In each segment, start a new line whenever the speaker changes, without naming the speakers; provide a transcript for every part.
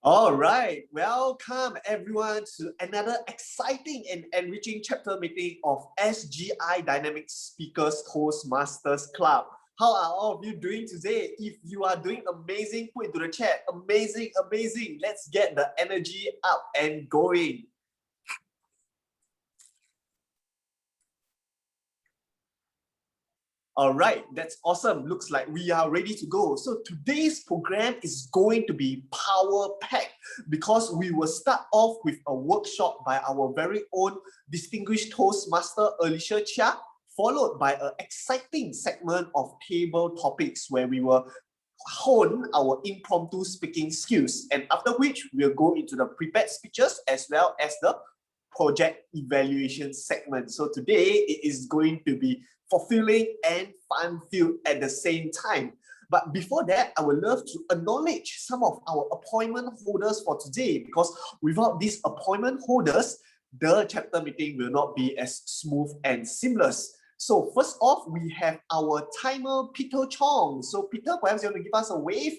All right, welcome everyone to another exciting and enriching chapter meeting of SGI Dynamic Speakers Toastmasters Club. How are all of you doing today? If you are doing amazing, put into the chat. Amazing, amazing. Let's get the energy up and going. All right, that's awesome. Looks like we are ready to go. So today's program is going to be power-packed because we will start off with a workshop by our very own distinguished Toastmaster Alicia Chia, followed by an exciting segment of table topics where we will hone our impromptu speaking skills. And after which, we'll go into the prepared speeches as well as the project evaluation segment. So today it is going to be fulfilling and fun-filled at the same time. But before that, I would love to acknowledge some of our appointment holders for today, because without these appointment holders, the chapter meeting will not be as smooth and seamless. So first off, we have our timer, Peter Chong. So Peter, perhaps you want to give us a wave?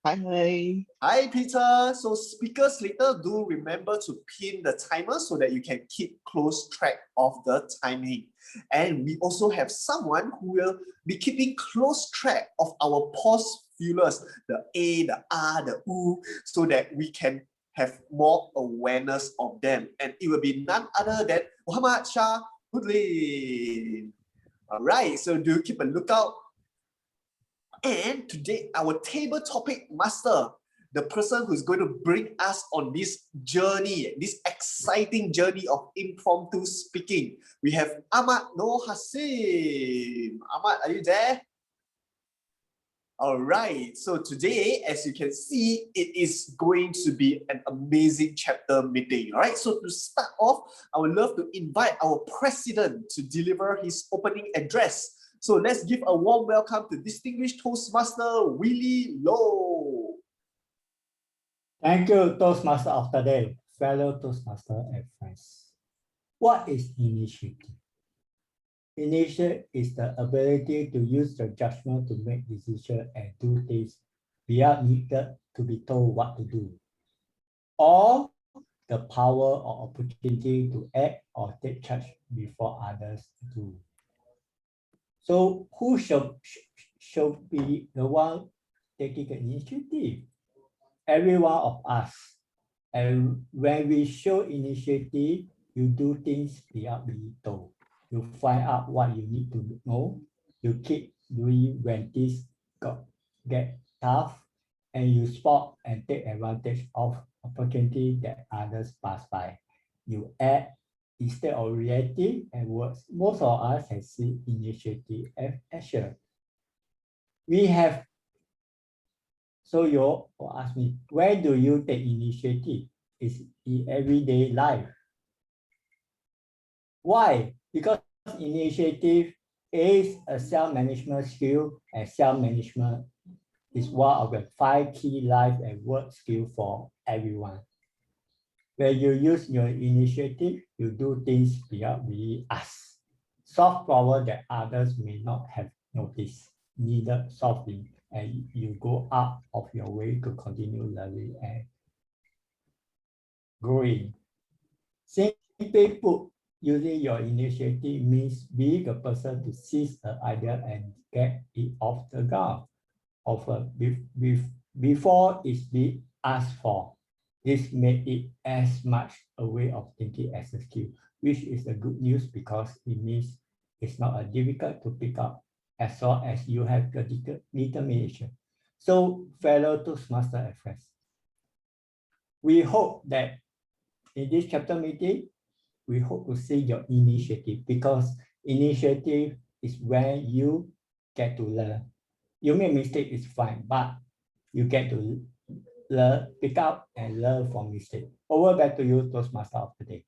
Hi.
Hi, Peter. So speakers later, do remember to pin the timer so that you can keep close track of the timing. And we also have someone who will be keeping close track of our pause fillers, the A, the R, the U, so that we can have more awareness of them. And it will be none other than Muhammad Shah Hudlin. All right, so do keep a lookout. And today, our table topic master, the person who's going to bring us on this journey, this exciting journey of impromptu speaking, we have Ahmad Noor Hassim. Ahmad, are you there? All right, so today, as you can see, it is going to be an amazing chapter meeting. All right, so to start off, I would love to invite our president to deliver his opening address. So let's give a warm welcome to distinguished Toastmaster Willie Low.
Thank you, Toastmaster of the day, fellow Toastmaster and friends. What is initiative? Initiative is the ability to use the judgment to make decisions and do things without needed to be told what to do, or the power or opportunity to act or take charge before others do. So who should be the one taking the initiative? Every one of us. And when we show initiative, you do things without being told. You find out what you need to know. You keep doing when things get tough, and you spot and take advantage of opportunity that others pass by. You act instead of reacting and words. Most of us have seen initiative as action. We have, so you will ask me, where do you take initiative? It's in everyday life. Why? Because initiative is a self-management skill, and self-management is one of the 5 key life and work skills for everyone. When you use your initiative, you do things without being asked. Solve problems that others may not have noticed, needed solving, and you go out of your way to continue learning and growing. Simply put, using your initiative means being the person to seize an idea and get it off the ground before it's being asked for. This makes it as much a way of thinking as a skill, which is a good news because it means it's not a difficult to pick up as long as you have the determination. So, fellow Toastmaster and friends, we hope that in this chapter meeting, we hope to see your initiative, because initiative is when you get to learn. You make mistake is fine, but you get to learn, pick up and learn from mistake. Over back to you, Toastmaster of the day.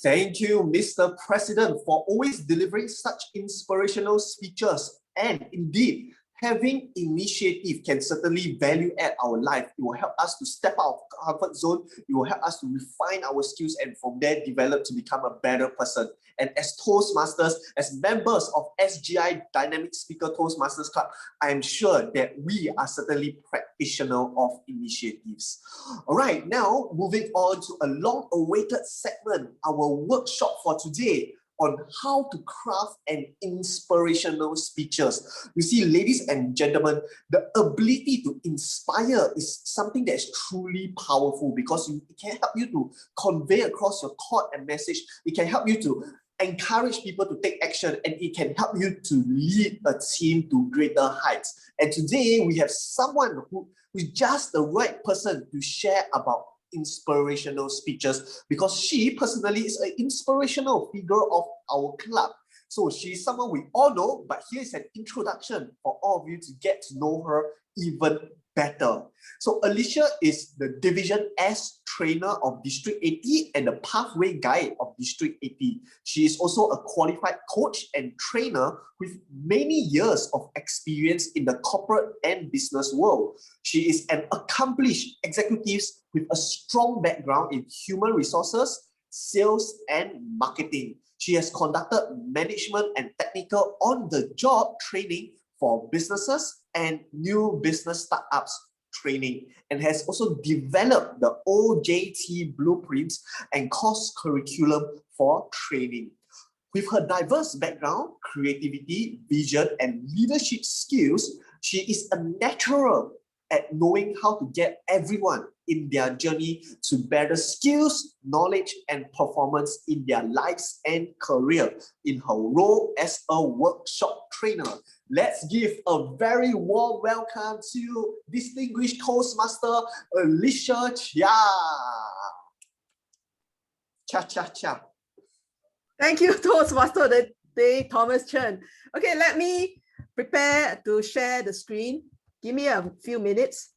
Thank you, Mr. President, for always delivering such inspirational speeches. And indeed, having initiative can certainly value add our life. It will help us to step out of comfort zone. It will help us to refine our skills and from there develop to become a better person. And as Toastmasters, as members of SGI Dynamic Speaker Toastmasters Club, I am sure that we are certainly practitioner of initiatives. All right, now moving on to a long-awaited segment, our workshop for today on how to craft an inspirational speeches. You see, ladies and gentlemen, the ability to inspire is something that is truly powerful because it can help you to convey across your thought and message. It can help you to encourage people to take action, and it can help you to lead a team to greater heights. And today we have someone who is just the right person to share about inspirational speeches, because she personally is an inspirational figure of our club. So she's someone we all know, but here's an introduction for all of you to get to know her even better. So Alicia is the Division S trainer of District 80 and the pathway guide of District 80. She is also a qualified coach and trainer with many years of experience in the corporate and business world. She is an accomplished executive with a strong background in human resources, sales, and marketing. She has conducted management and technical on-the-job training for businesses and new business startups training, and has also developed the OJT blueprints and course curriculum for training. With her diverse background, creativity, vision, and leadership skills, she is a natural at knowing how to get everyone in their journey to better skills, knowledge, and performance in their lives and career in her role as a workshop trainer. Let's give a very warm welcome to distinguished Toastmaster Alicia Chia. Cha cha cha.
Thank you, Toastmaster Thomas Chen. Okay, let me prepare to share the screen. Give me a few minutes.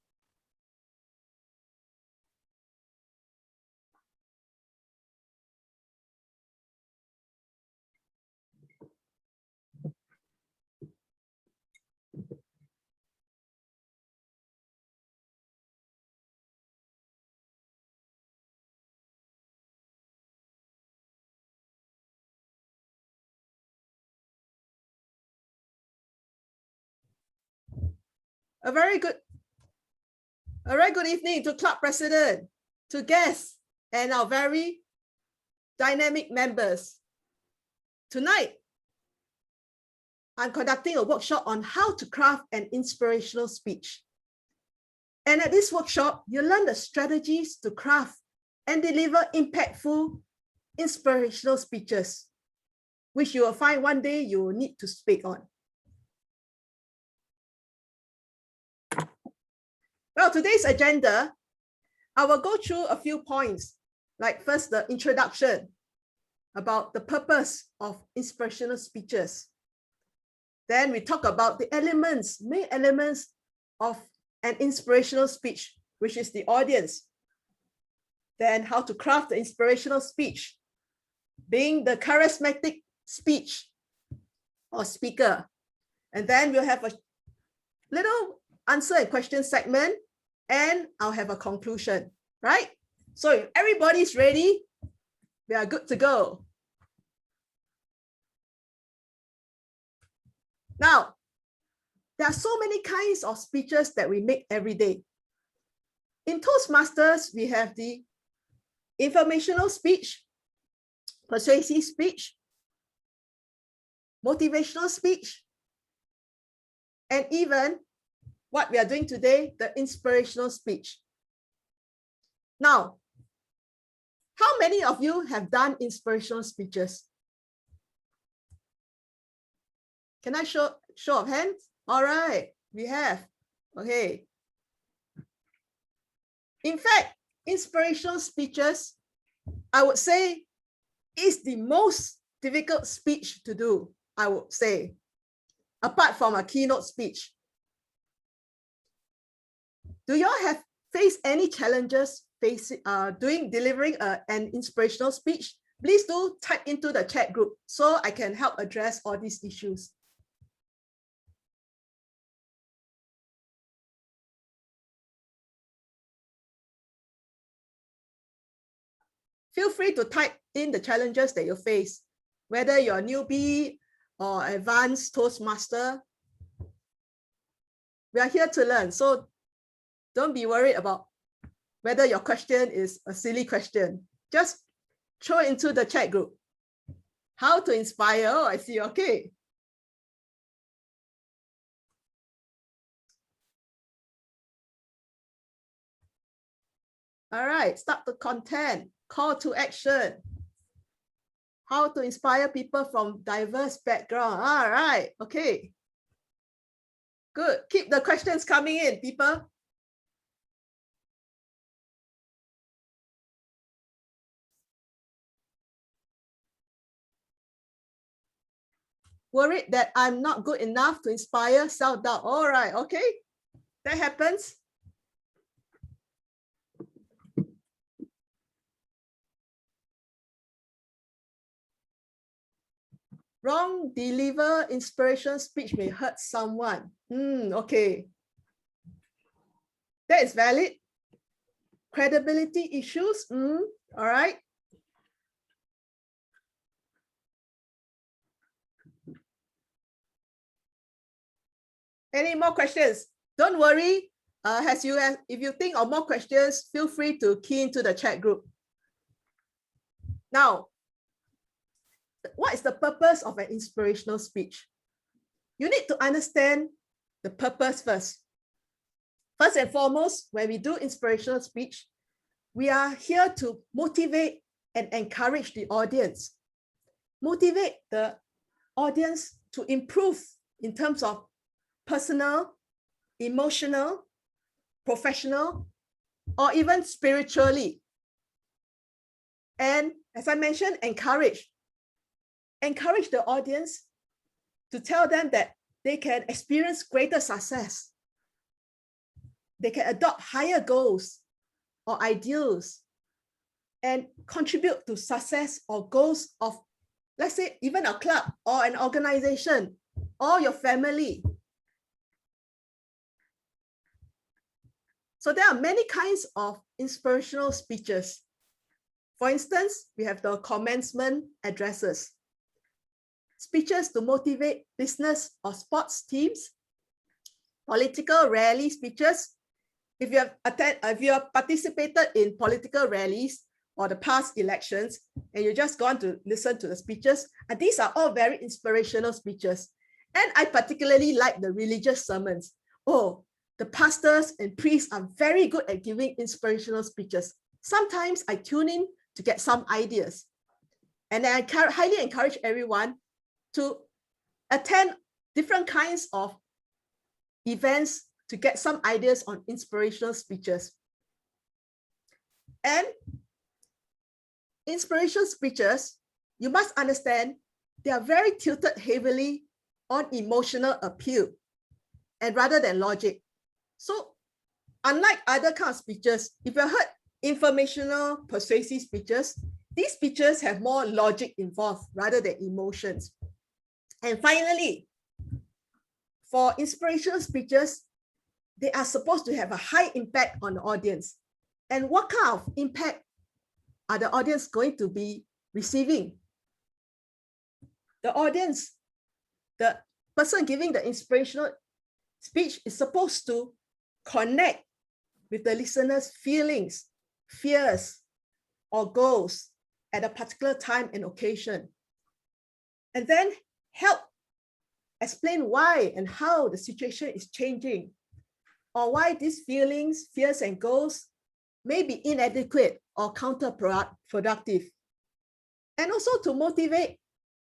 A very good evening to club president, to guests, and our very dynamic members. Tonight, I'm conducting a workshop on how to craft an inspirational speech. And at this workshop, you learn the strategies to craft and deliver impactful, inspirational speeches, which you will find one day you will need to speak on. Well, today's agenda, I will go through a few points, like first the introduction about the purpose of inspirational speeches. Then we talk about the main elements of an inspirational speech, which is the audience. Then how to craft the inspirational speech, being the charismatic speech or speaker. And then we'll have a little answer and question segment, and I'll have a conclusion, right? So if everybody's ready, we are good to go. Now, there are so many kinds of speeches that we make every day. In Toastmasters, we have the informational speech, persuasive speech, motivational speech, and even what we are doing today, the inspirational speech. Now, how many of you have done inspirational speeches? Can I show of hands? All right, we have. Okay. In fact, inspirational speeches, I would say, is the most difficult speech to do, I would say, apart from a keynote speech. Do y'all have faced any challenges delivering an inspirational speech? Please do type into the chat group so I can help address all these issues. Feel free to type in the challenges that you face, whether you're a newbie or advanced Toastmaster. We are here to learn. So Don't be worried about whether your question is a silly question. Just throw it into the chat group. How to inspire? Oh, I see. Okay. All right, start the content, call to action. How to inspire people from diverse background. All right, okay. Good, keep the questions coming in, people. Worried that I'm not good enough to inspire, self-doubt. All right, okay, that happens. Wrong deliver inspiration speech may hurt someone. Okay. That is valid. Credibility issues. All right. Any more questions? Don't worry. If you think of more questions, feel free to key into the chat group. Now, what is the purpose of an inspirational speech? You need to understand the purpose first. First and foremost, when we do inspirational speech, we are here to motivate and encourage the audience. Motivate the audience to improve in terms of personal, emotional, professional, or even spiritually. And as I mentioned, encourage the audience to tell them that they can experience greater success. They can adopt higher goals or ideals and contribute to success or goals of, let's say, even a club or an organization or your family. So there are many kinds of inspirational speeches. For instance, we have the commencement addresses, speeches to motivate business or sports teams, political rally speeches. If you have participated in political rallies or the past elections, and you just gone to listen to the speeches, and these are all very inspirational speeches. And I particularly like the religious sermons. Oh, the pastors and priests are very good at giving inspirational speeches. Sometimes I tune in to get some ideas. And I highly encourage everyone to attend different kinds of events to get some ideas on inspirational speeches. And inspirational speeches, you must understand, they are very tilted heavily on emotional appeal and rather than logic. So unlike other kind of speeches, if you heard informational persuasive speeches, these speeches have more logic involved rather than emotions. And finally, for inspirational speeches, they are supposed to have a high impact on the audience. And what kind of impact are the audience going to be receiving? The audience, the person giving the inspirational speech is supposed to connect with the listener's feelings, fears, or goals at a particular time and occasion. And then help explain why and how the situation is changing, or why these feelings, fears, and goals may be inadequate or counterproductive. And also to motivate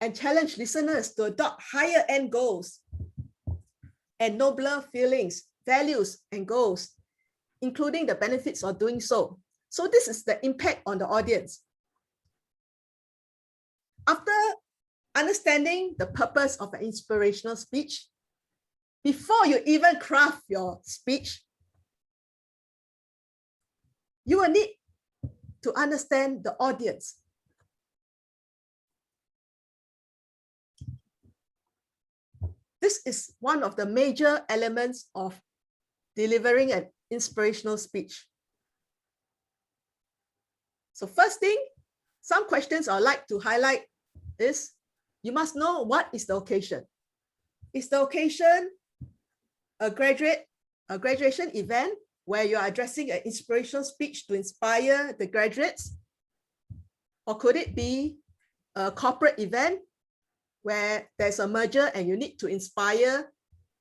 and challenge listeners to adopt higher end goals and nobler feelings, values, and goals, including the benefits of doing so. So this is the impact on the audience. After understanding the purpose of an inspirational speech, before you even craft your speech, you will need to understand the audience. This is one of the major elements of delivering an inspirational speech. So first thing, some questions I'd like to highlight is, you must know what is the occasion. Is the occasion a graduation event where you are addressing an inspirational speech to inspire the graduates? Or could it be a corporate event where there's a merger and you need to inspire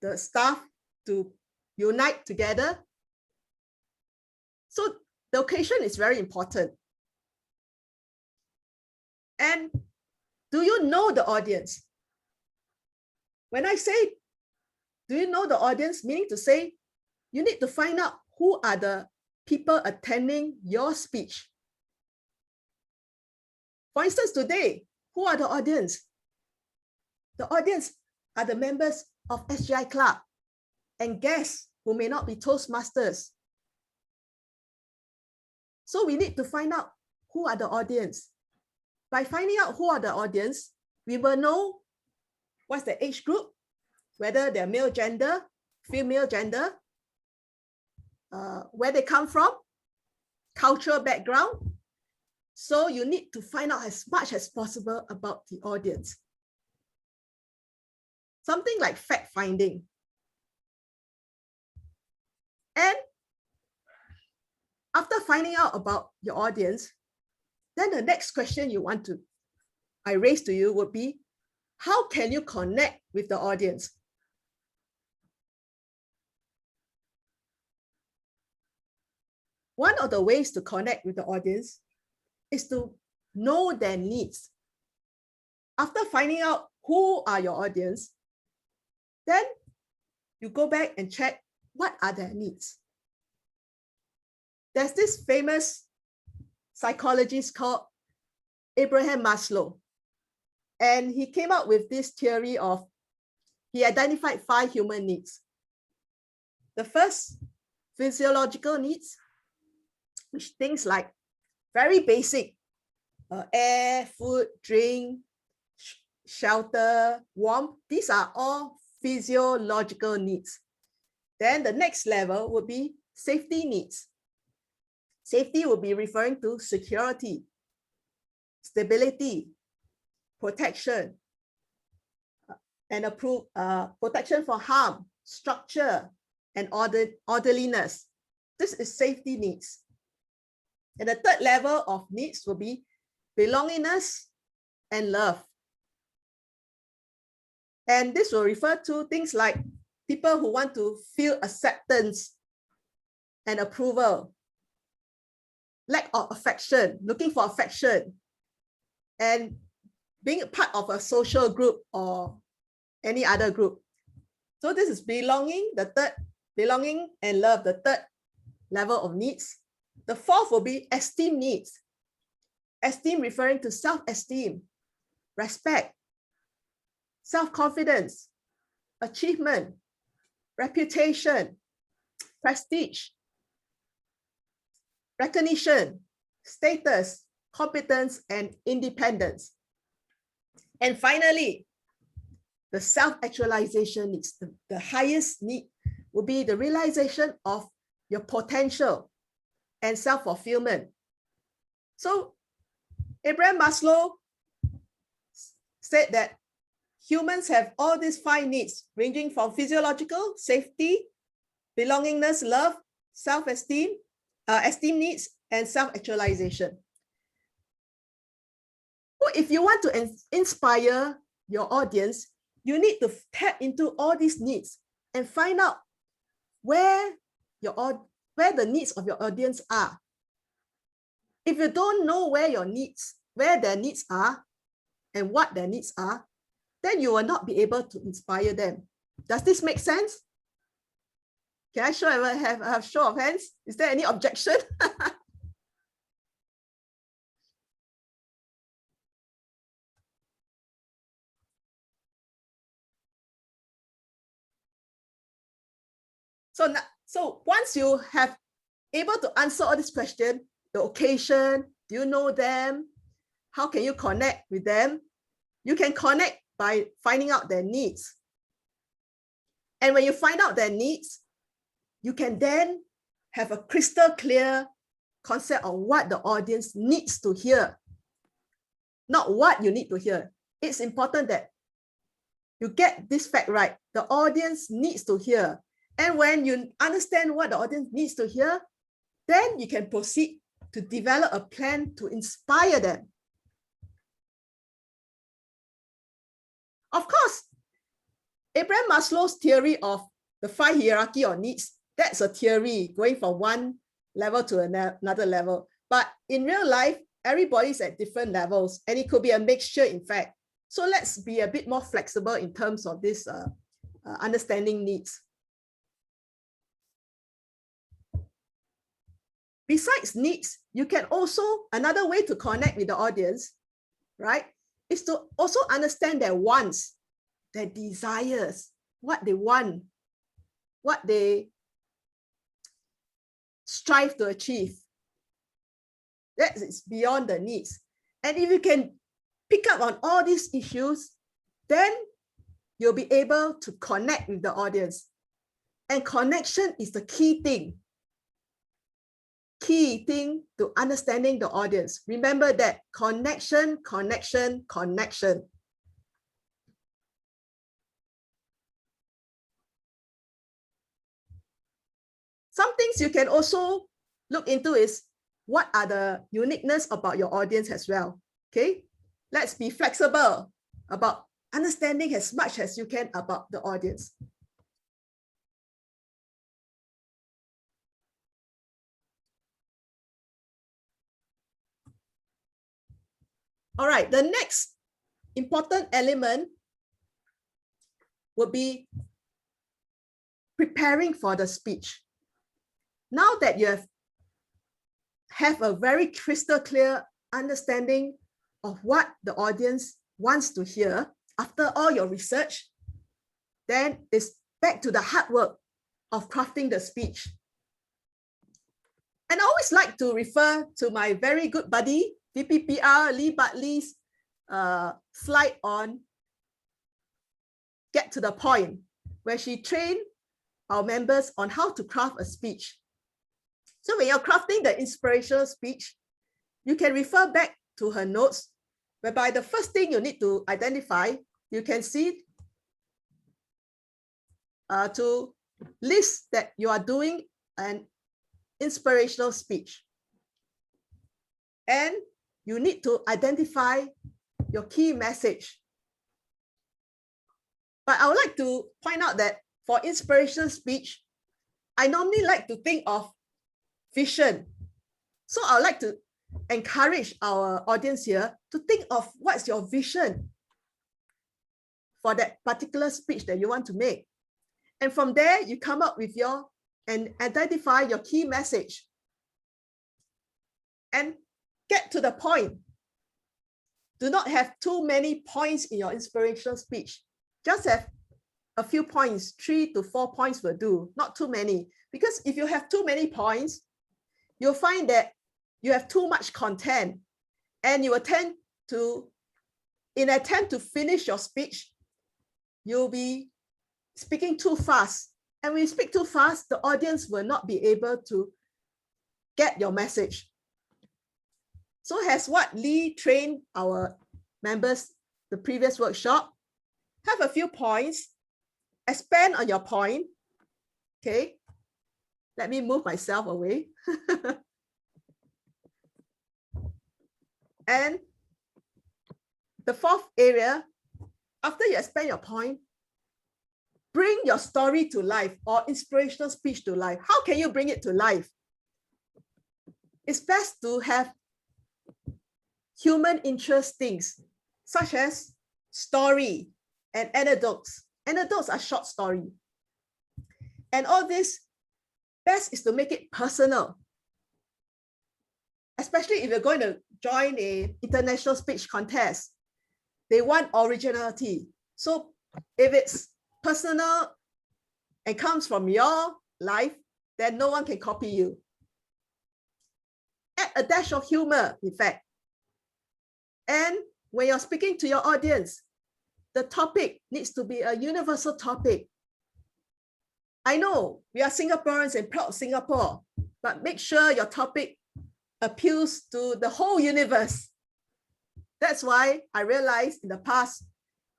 the staff to unite together? So the occasion is very important. And do you know the audience? When I say, do you know the audience, meaning to say, you need to find out who are the people attending your speech. For instance, today, who are the audience? The audience are the members of SGI Club and guests who may not be Toastmasters. So we need to find out who are the audience. By finding out who are the audience, we will know what's the age group, whether they're male gender, female gender, where they come from, cultural background. So you need to find out as much as possible about the audience. Something like fact finding. And after finding out about your audience, then the next question I raise to you would be, how can you connect with the audience? One of the ways to connect with the audience is to know their needs. After finding out who are your audience, then you go back and check what are their needs. There's this famous psychologist called Abraham Maslow, and he came up with this theory of, he identified 5 human needs. The first, physiological needs, which things like very basic, air, food, drink, shelter, warmth. These are all physiological needs. Then the next level would be safety needs. Safety will be referring to security, stability, protection, and protection for harm, structure, and orderliness. This is safety needs. And the third level of needs will be belongingness and love. And this will refer to things like people who want to feel acceptance and approval, lack of affection, looking for affection, and being a part of a social group or any other group. So this is belonging, belonging and love, the third level of needs. The fourth will be esteem needs. Esteem referring to self-esteem, respect, self-confidence, achievement, reputation, prestige, recognition, status, competence, and independence. And finally, the self-actualization needs. The highest need will be the realization of your potential and self-fulfillment. So Abraham Maslow said that humans have all these 5 needs, ranging from physiological, safety, belongingness, love, self-esteem, esteem needs, and self-actualization. So if you want to inspire your audience, you need to tap into all these needs and find out where the needs of your audience are. If you don't know where their needs are and what their needs are, then you will not be able to inspire them. Does this make sense? Can I have a show of hands? Is there any objection? So once you have able to answer all these questions, the occasion, do you know them? How can you connect with them? You can connect by finding out their needs. And when you find out their needs, you can then have a crystal clear concept of what the audience needs to hear, not what you need to hear. It's important that you get this fact right. The audience needs to hear And when you understand what the audience needs to hear, then you can proceed to develop a plan to inspire them. Of course, Abraham Maslow's theory of the 5 hierarchy of needs, that's a theory going from one level to another level. But in real life, everybody's at different levels, and it could be a mixture, in fact. So let's be a bit more flexible in terms of this understanding needs. Besides needs, you can also, another way to connect with the audience, right, is to also understand their wants, their desires, what they want, what they strive to achieve. That is beyond the needs. And if you can pick up on all these issues, then you'll be able to connect with the audience. And connection is the key thing to understanding the audience. Remember that connection, connection, connection. Some things you can also look into is what are the uniqueness about your audience as well. Okay, let's be flexible about understanding as much as you can about the audience. All right, the next important element would be preparing for the speech. Now that you have a very crystal clear understanding of what the audience wants to hear after all your research, then it's back to the hard work of crafting the speech. And I always like to refer to my very good buddy, VPPR Lee Bartley's slide on Get to the Point, where she trained our members on how to craft a speech. So when you're crafting the inspirational speech, you can refer back to her notes, whereby the first thing you need to identify, you can see to list that you are doing an inspirational speech. And you need to identify your key message. But I would like to point out that for inspirational speech, I normally like to think of vision. So I would like to encourage our audience here to think of what's your vision for that particular speech that you want to make. And from there, you come up with and identify your key message. And get to the point. Do not have too many points in your inspirational speech. Just have a few points, 3 to 4 points will do, not too many. Because if you have too many points, you'll find that you have too much content, and you will tend to, in an attempt to finish your speech, you'll be speaking too fast. And when you speak too fast, the audience will not be able to get your message. So as what Lee trained our members the previous workshop, have a few points, expand on your point. Okay, let me move myself away. And the fourth area, after you expand your point, bring your story to life or inspirational speech to life. How can you bring it to life? It's best to have human interest things, such as story and anecdotes. Anecdotes are short story. And all this, best is to make it personal. Especially if you're going to join an international speech contest, they want originality. So if it's personal and comes from your life, then no one can copy you. Add a dash of humor, in fact. And when you're speaking to your audience, the topic needs to be a universal topic. I know we are Singaporeans and proud of Singapore, but make sure your topic appeals to the whole universe. That's why I realized in the past,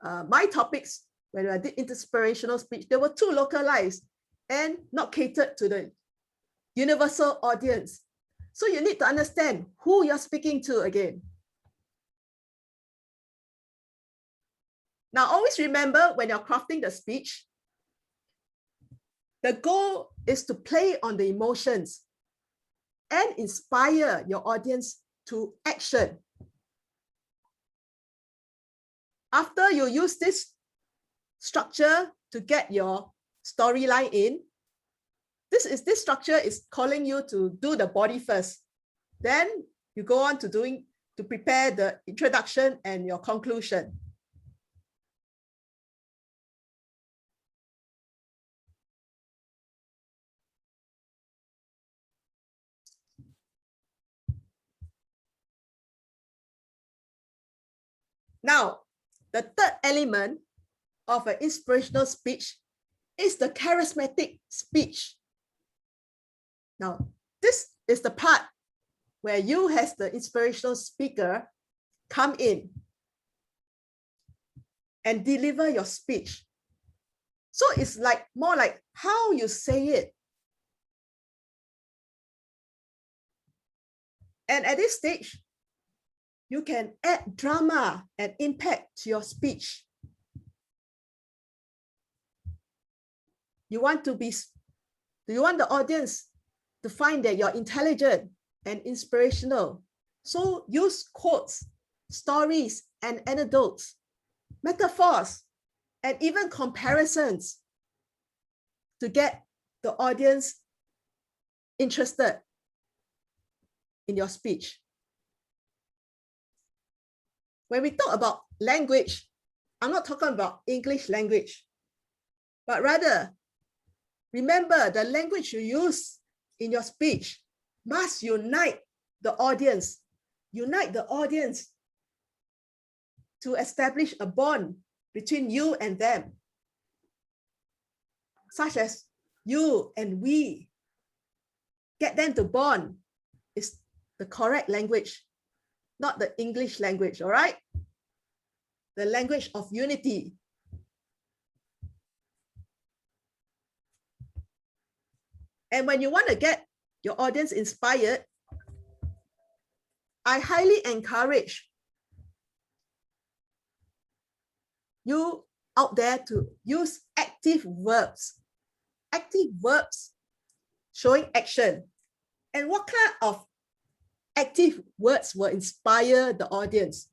my topics, when I did inspirational speech, they were too localized. and not catered to the universal audience. So you need to understand who you're speaking to again. Now, always remember when you're crafting the speech, the goal is to play on the emotions and inspire your audience to action. After you use this structure to get your storyline in, this structure is calling you to do the body first. Then you go on to prepare the introduction and your conclusion. Now, the third element of an inspirational speech is the charismatic speech. Now, this is the part where you as the inspirational speaker come in and deliver your speech. So it's like more like how you say it. And at this stage, you can add drama and impact to your speech. You want the audience to find that you're intelligent and inspirational. So use quotes, stories, and anecdotes, metaphors, and even comparisons to get the audience interested in your speech. When we talk about language, I'm not talking about English language, but rather remember the language you use in your speech must unite the audience. Unite the audience to establish a bond between you and them, such as you and we. Get them to bond is the correct language, not the English language, all right? The language of unity. And when you want to get your audience inspired, I highly encourage you out there to use active verbs. Active verbs showing action. And what kind of active words will inspire the audience?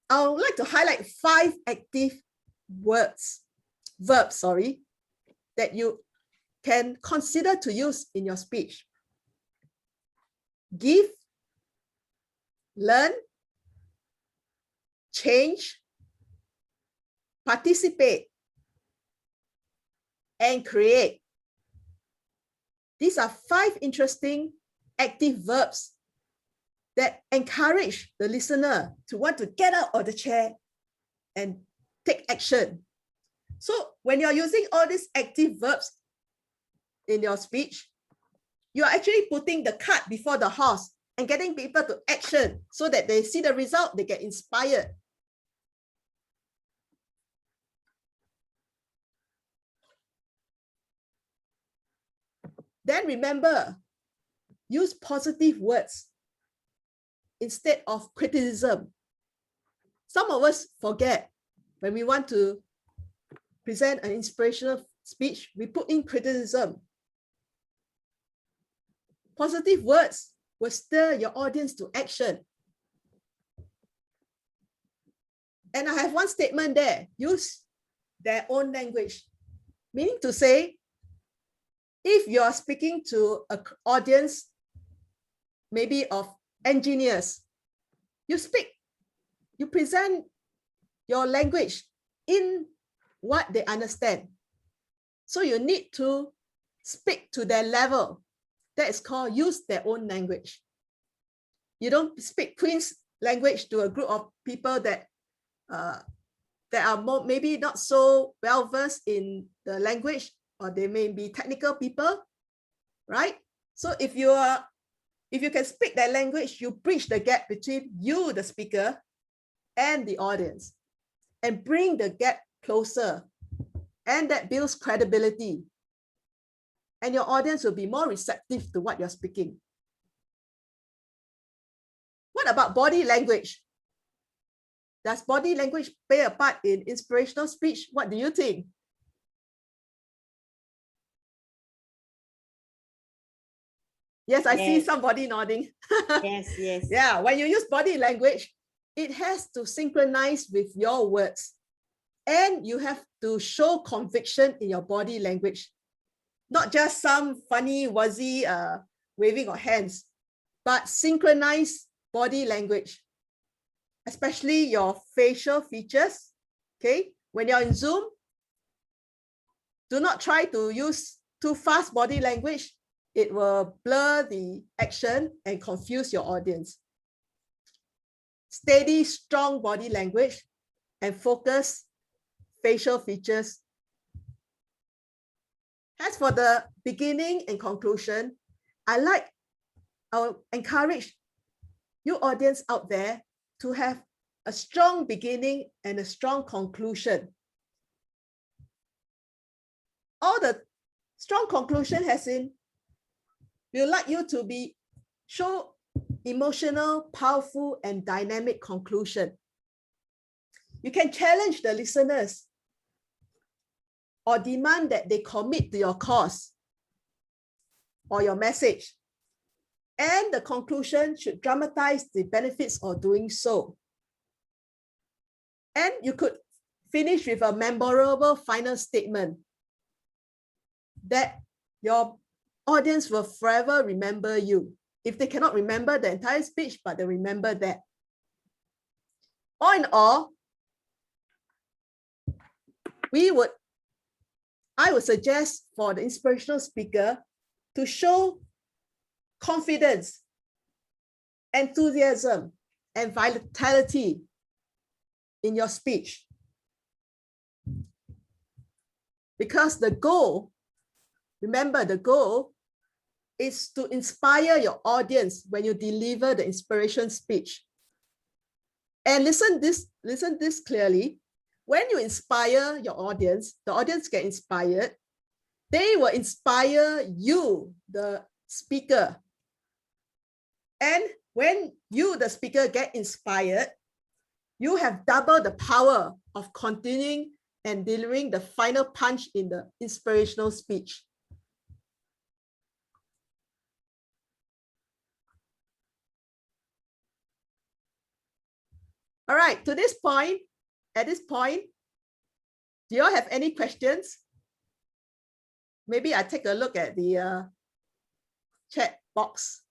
I would like to highlight 5 active verbs, that you can consider to use in your speech. Give, learn, change, participate, and create. These are 5 interesting active verbs that encourage the listener to want to get out of the chair and take action. So when you're using all these active verbs in your speech, you're actually putting the cart before the horse and getting people to action so that they see the result, they get inspired. Then remember, use positive words instead of criticism. Some of us forget when we want to present an inspirational speech, we put in criticism. Positive words will stir your audience to action. And I have one statement there, use their own language. Meaning to say, if you're speaking to an audience, maybe of engineers, you present your language in what they understand. So you need to speak to their level. That is called use their own language. You don't speak Queen's language to a group of people that are more, maybe not so well versed in the language, or they may be technical people, right? So if you can speak that language, you bridge the gap between you, the speaker, and the audience, and bring the gap closer. And that builds credibility. And your audience will be more receptive to what you're speaking. What about body language? Does body language play a part in inspirational speech? What do you think? Yes, I see somebody nodding.
Yes, yes.
Yeah, when you use body language, it has to synchronize with your words. And you have to show conviction in your body language. Not just some funny, wuzzy waving of hands, but synchronized body language, especially your facial features. Okay, when you're in Zoom, do not try to use too fast body language. It will blur the action and confuse your audience. Steady, strong body language and focus facial features. As for the beginning and conclusion, I'll encourage you audience out there to have a strong beginning and a strong conclusion. All the strong conclusion has in, we would like you to show emotional, powerful, and dynamic conclusion. You can challenge the listeners or demand that they commit to your cause or your message. And the conclusion should dramatize the benefits of doing so. And you could finish with a memorable final statement that your audience will forever remember you. If they cannot remember the entire speech, but they remember that. All in all, I would suggest for the inspirational speaker to show confidence, enthusiasm, and vitality in your speech. Because the goal, remember the goal is to inspire your audience when you deliver the inspiration speech. And listen this clearly. When you inspire your audience, the audience get inspired. They will inspire you, the speaker. And when you, the speaker, get inspired, you have double the power of continuing and delivering the final punch in the inspirational speech. All right, at this point, do you all have any questions? Maybe I take a look at the chat box.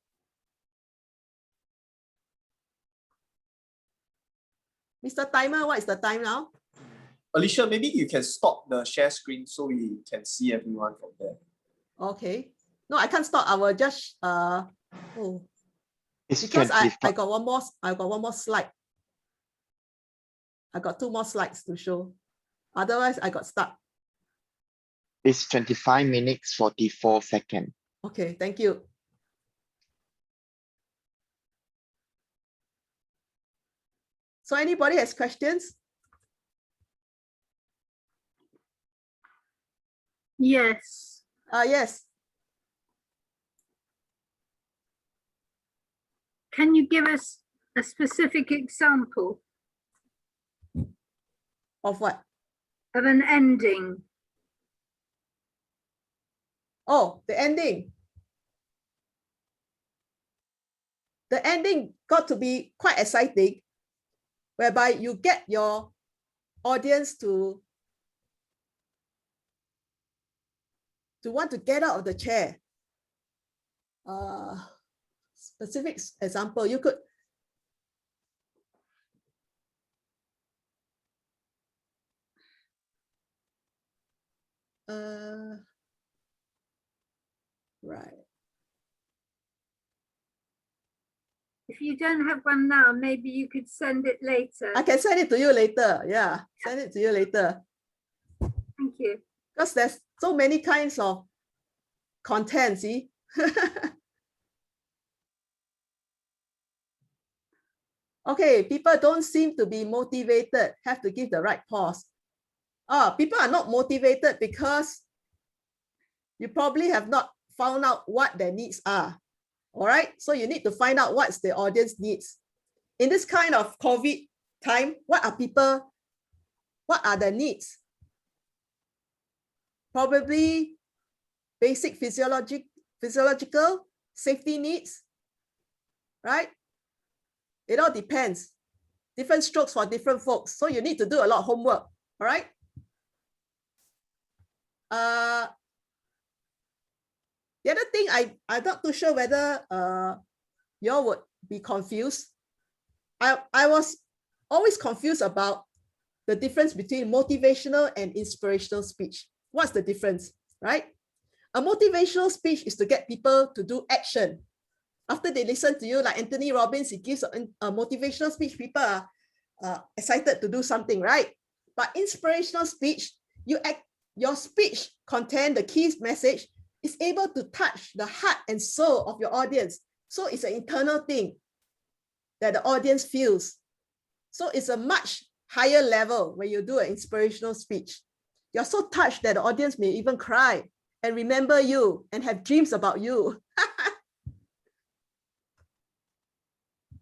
Mr. Timer, what is the time now?
Alicia, maybe you can stop the share screen so we can see everyone from there.
Okay. No, I can't stop. I will just because I got one more slide. I got 2 more slides to show. Otherwise, I got stuck.
It's 25 minutes, 44 seconds.
Okay, thank you. So anybody has questions?
Yes.
Yes.
Can you give us a specific example
Of what?
of an ending?
Oh, the ending. The ending got to be quite exciting, whereby you get your audience to want to get out of the chair. Specific example, you could right.
If you don't have one now, maybe you could send it later.
I can send it to you later. Yeah, send it to you later.
Thank you.
Because there's so many kinds of content, see? Okay, people don't seem to be motivated. Have to give the right pause. People are not motivated because you probably have not found out what their needs are. All right, so you need to find out what's the audience needs. In this kind of COVID time, what are the needs? Probably basic physiological safety needs, right? It all depends. Different strokes for different folks. So you need to do a lot of homework, all right? The other thing, I'm not too sure whether you all would be confused. I was always confused about the difference between motivational and inspirational speech. What's the difference, right? A motivational speech is to get people to do action. After they listen to you, like Anthony Robbins, he gives a motivational speech, people are excited to do something, right? But inspirational speech, your speech content, the key message, is able to touch the heart and soul of your audience. So it's an internal thing that the audience feels. So it's a much higher level when you do an inspirational speech. You're so touched that the audience may even cry and remember you and have dreams about you.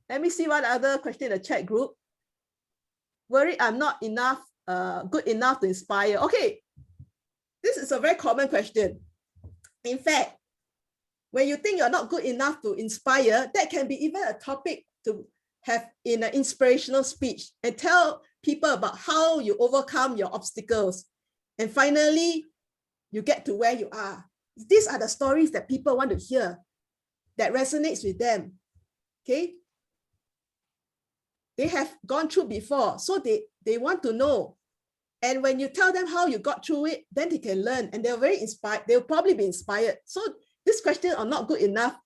Let me see what other question in the chat group. Worried I'm not good enough to inspire. Okay, this is a very common question. In fact, when you think you're not good enough to inspire, that can be even a topic to have in an inspirational speech and tell people about how you overcome your obstacles. And finally, you get to where you are. These are the stories that people want to hear, that resonates with them. Okay? They have gone through before, so they want to know. And when you tell them how you got through it, then they can learn and they're very inspired. They'll probably be inspired. So this question are not good enough.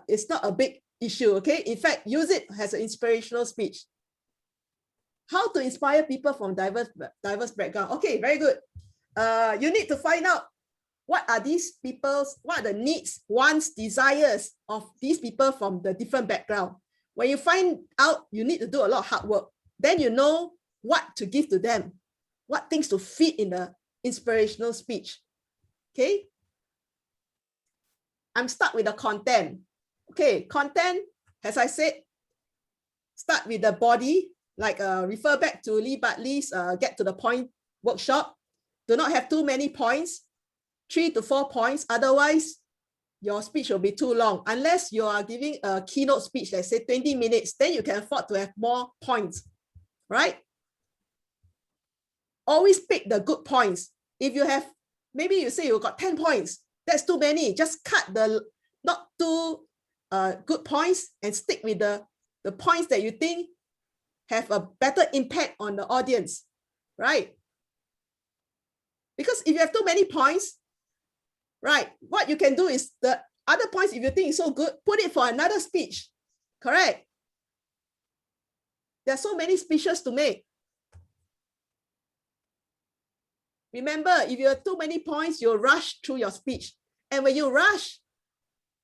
It's not a big issue, okay? In fact, use it as an inspirational speech. How to inspire people from diverse background. Okay, very good. You need to find out what are the needs, wants, desires of these people from the different background. When you find out, you need to do a lot of hard work. Then you know what to give to them, what things to fit in the inspirational speech. Okay? I'm stuck with the content. Okay, content, as I said, start with the body, like refer back to Lee Bartley's Get to the Point workshop. Do not have too many points, 3 to 4 points. Otherwise, your speech will be too long. Unless you are giving a keynote speech, let's say 20 minutes, then you can afford to have more points, right? Always pick the good points. If you have, maybe you say you got 10 points, that's too many. Just cut the not too good points and stick with the points that you think have a better impact on the audience, right? Because if you have too many points, right, what you can do is the other points, if you think it's so good, put it for another speech, correct? There are so many speeches to make. Remember, if you have too many points, you'll rush through your speech. And when you rush,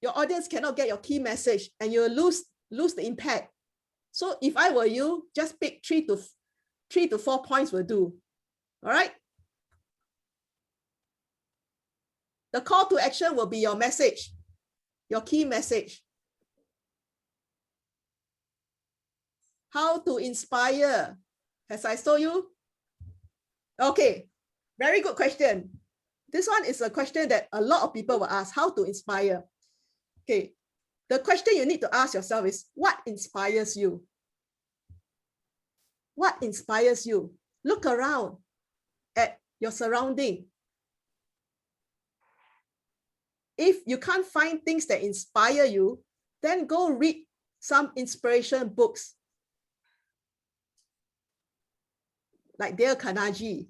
your audience cannot get your key message and you'll lose the impact. So if I were you, just pick 3 to 4 points will do. All right? The call to action will be your message, your key message. How to inspire? As I told you? Okay, very good question. This one is a question that a lot of people will ask, how to inspire? Okay, the question you need to ask yourself is, what inspires you? What inspires you? Look around at your surrounding. If you can't find things that inspire you, then go read some inspiration books. Like Dale Carnegie.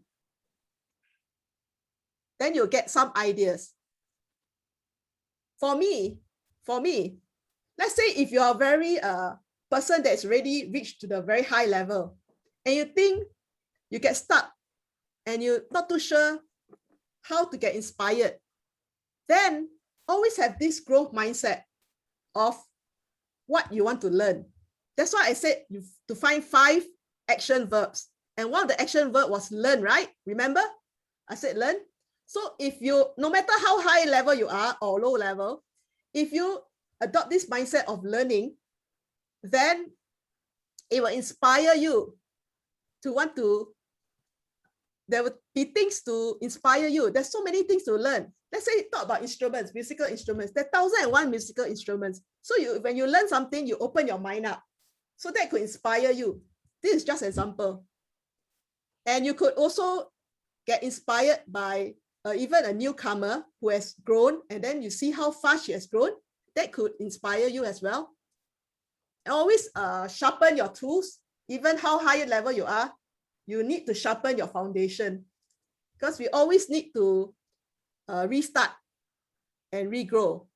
Then you'll get some ideas. For me, let's say if you're a very person that's already reached to the very high level and you think you get stuck and you're not too sure how to get inspired, then always have this growth mindset of what you want to learn. That's why I said you to find 5 action verbs And one of the action verb was learn, right? Remember? I said learn. So if you, no matter how high level you are or low level, if you adopt this mindset of learning, then it will inspire you to want to, there will be things to inspire you. There's so many things to learn. Let's say talk about instruments, musical instruments. There are 1,001 musical instruments. So when you learn something, you open your mind up. So that could inspire you. This is just an example. And you could also get inspired by even a newcomer who has grown, and then you see how fast she has grown. That could inspire you as well. Always sharpen your tools. Even how high level you are, you need to sharpen your foundation, because we always need to restart and regrow.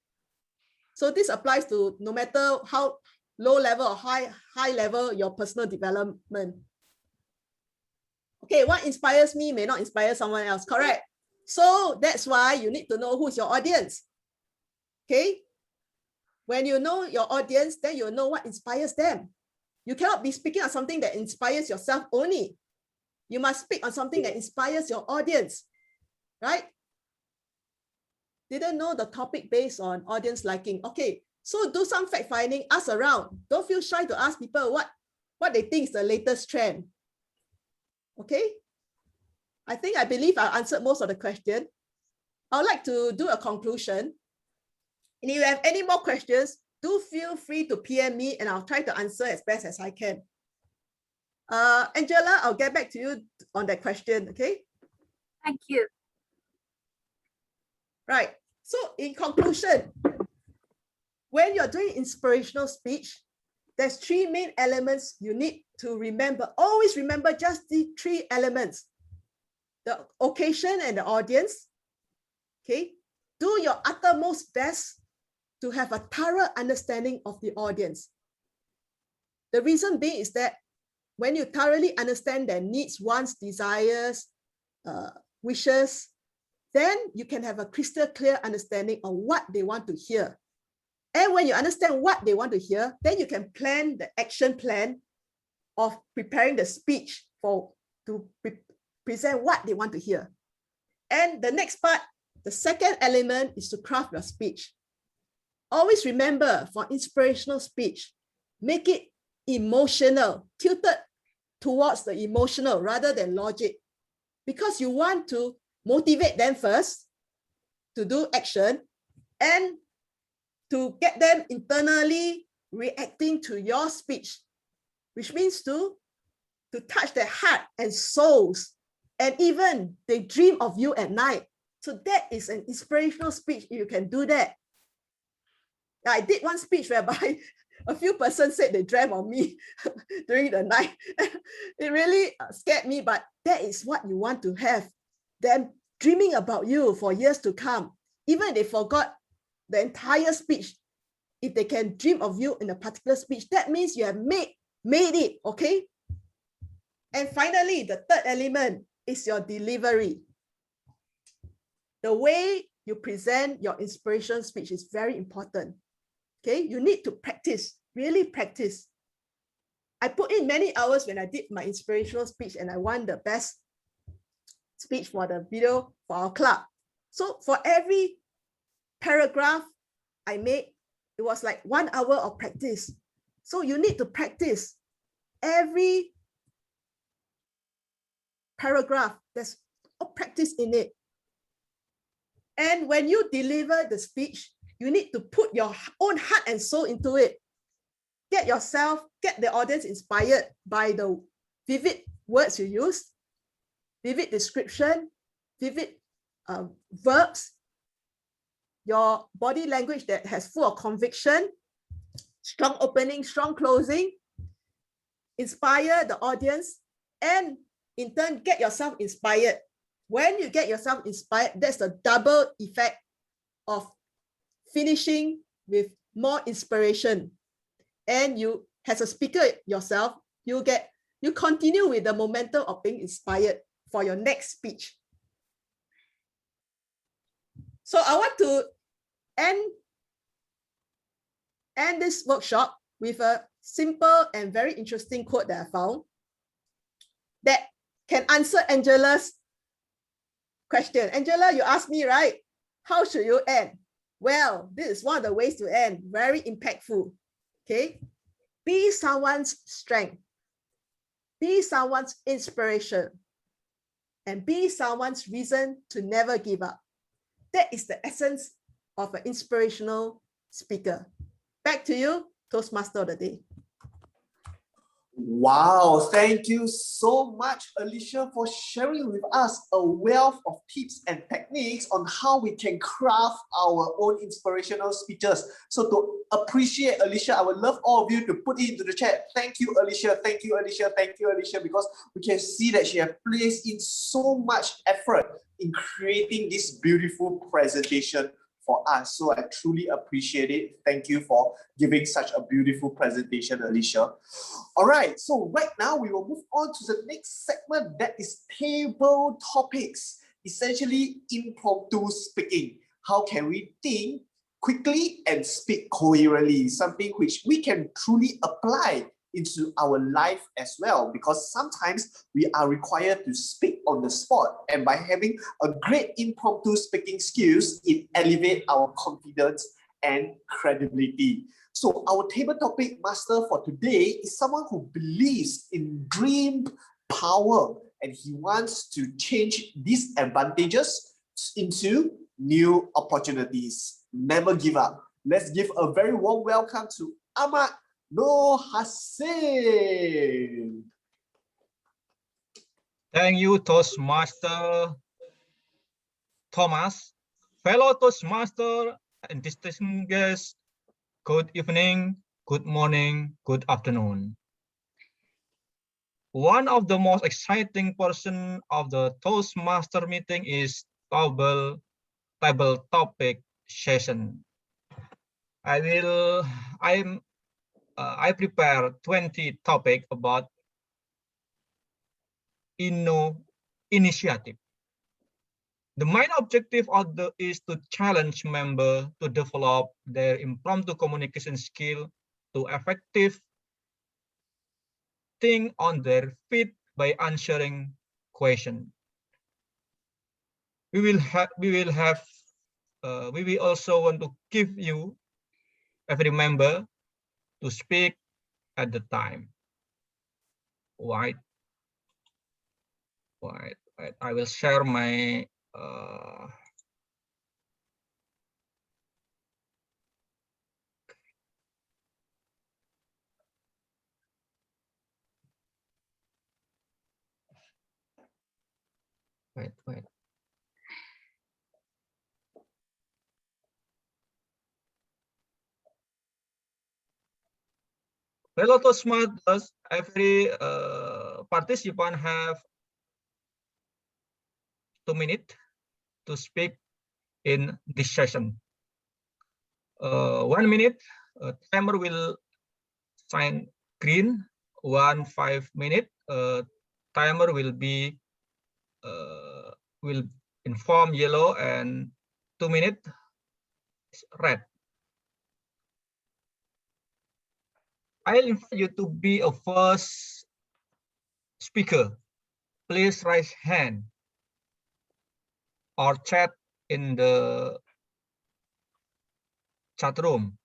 So this applies to no matter how low level or high level your personal development. Okay, what inspires me may not inspire someone else, correct? So that's why you need to know who's your audience. Okay, when you know your audience, then you'll know what inspires them. You cannot be speaking on something that inspires yourself only. You must speak on something that inspires your audience, right? Didn't know the topic based on audience liking. Okay, so do some fact finding, ask around. Don't feel shy to ask people what they think is the latest trend. Okay, I believe I answered most of the question. I would like to do a conclusion. And if you have any more questions, do feel free to PM me and I'll try to answer as best as I can. Angela, I'll get back to you on that question, okay?
Thank you.
Right, so in conclusion, when you're doing inspirational speech, there's 3 main elements you need to remember. Always remember just the 3 elements: the occasion and the audience. Okay, do your uttermost best to have a thorough understanding of the audience. The reason being is that when you thoroughly understand their needs, wants, desires, wishes, then you can have a crystal clear understanding of what they want to hear. And when you understand what they want to hear, then you can plan the action plan of preparing the speech to present what they want to hear. And the next part, the second element, is to craft your speech. Always remember, for inspirational speech, make it emotional, tilted towards the emotional rather than logic, because you want to motivate them first to do action and to get them internally reacting to your speech, which means to touch their heart and souls, and even they dream of you at night. So that is an inspirational speech if you can do that. I did one speech whereby a few persons said they dreamt of me during the night. It really scared me, but that is what you want to have, them dreaming about you for years to come. Even if they forgot the entire speech, if they can dream of you in a particular speech, that means you have made it, okay? And finally, the third element is your delivery. The way you present your inspirational speech is very important. Okay, you need to practice, really practice. I put in many hours when I did my inspirational speech, and I won the best speech for the video for our club. So for every paragraph I made, it was like 1 hour of practice. So you need to practice every paragraph. There's a practice in it. And when you deliver the speech, you need to put your own heart and soul into it. Get the audience inspired by the vivid words you use, vivid description, vivid verbs, your body language that has full of conviction, strong opening, strong closing, inspire the audience, and in turn, get yourself inspired. When you get yourself inspired, that's a double effect of finishing with more inspiration. And you, as a speaker yourself, you continue with the momentum of being inspired for your next speech. So I want to end this workshop with a simple and very interesting quote that I found, that can answer Angela's question. Angela, you asked me, right? How should you end? Well, this is one of the ways to end. Very impactful. Okay. Be someone's strength. Be someone's inspiration. And be someone's reason to never give up. That is the essence of an inspirational speaker. Back to you, Toastmaster of the day.
Wow, thank you so much, Alicia, for sharing with us a wealth of tips and techniques on how we can craft our own inspirational speeches. So to appreciate Alicia, I would love all of you to put it into the chat. Thank you, Alicia. Thank you, Alicia. Thank you, Alicia, because we can see that she has placed in so much effort in creating this beautiful presentation for us. So I truly appreciate it. Thank you for giving such a beautiful presentation, Alicia. All right, so right now we will move on to the next segment, that is table topics, essentially impromptu speaking. How can we think quickly and speak coherently? Something which we can truly apply into our life as well, because sometimes we are required to speak on the spot, and by having a great impromptu speaking skills, it elevates our confidence and credibility. So our table topic master for today is someone who believes in dream power, and he wants to change disadvantages into new opportunities. Never give up. Let's give a very warm welcome to Ahmad Noor Hassan.
Thank you, Toastmaster Thomas. Fellow Toastmaster and distinguished guests, good evening, good morning, good afternoon. One of the most exciting portions of the Toastmaster meeting is table topic session. I prepare 20 topics about initiative. The main objective is to challenge members to develop their impromptu communication skill to effective think on their feet by answering questions. We will also want to give you every member to speak at the time. Right. I will share my wait. Fellow Toastmasters, every participant have 2 minutes to speak in this session. 1 minute, timer will sign green. 5 minute, timer will inform yellow, and 2 minutes red. I'll invite you to be a first speaker. Please raise hand or chat in the chat room.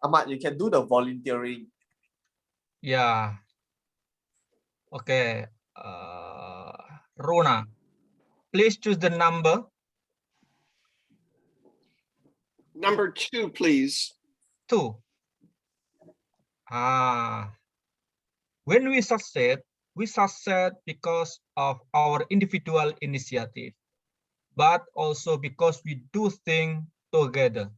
Ahmad, you can do the volunteering.
Yeah. Okay. Rona, please choose the number.
Number 2, please.
2. When we succeed because of our individual initiative, but also because we do things together.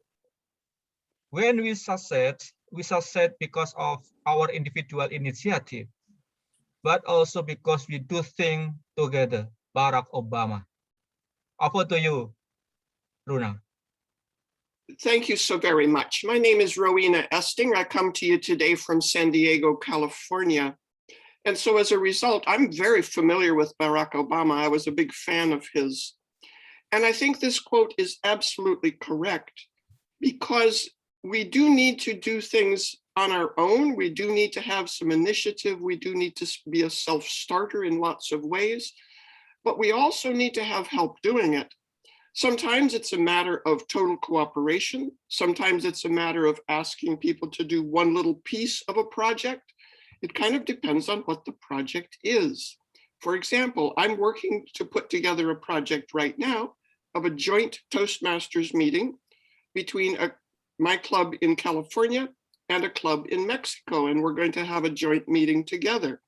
When we succeed because of our individual initiative, but also because we do things together. Barack Obama. Over to you, Runa.
Thank you so very much. My name is Rowena Esting. I come to you today from San Diego, California. And so as a result, I'm very familiar with Barack Obama. I was a big fan of his. And I think this quote is absolutely correct. because we do need to do things on our own. We do need to have some initiative. We do need to be a self-starter in lots of ways, but we also need to have help doing it. Sometimes it's a matter of total cooperation. Sometimes it's a matter of asking people to do one little piece of a project. It kind of depends on what the project is. For example, I'm working to put together a project right now of a joint Toastmasters meeting between my club in California and a club in Mexico, and we're going to have a joint meeting together.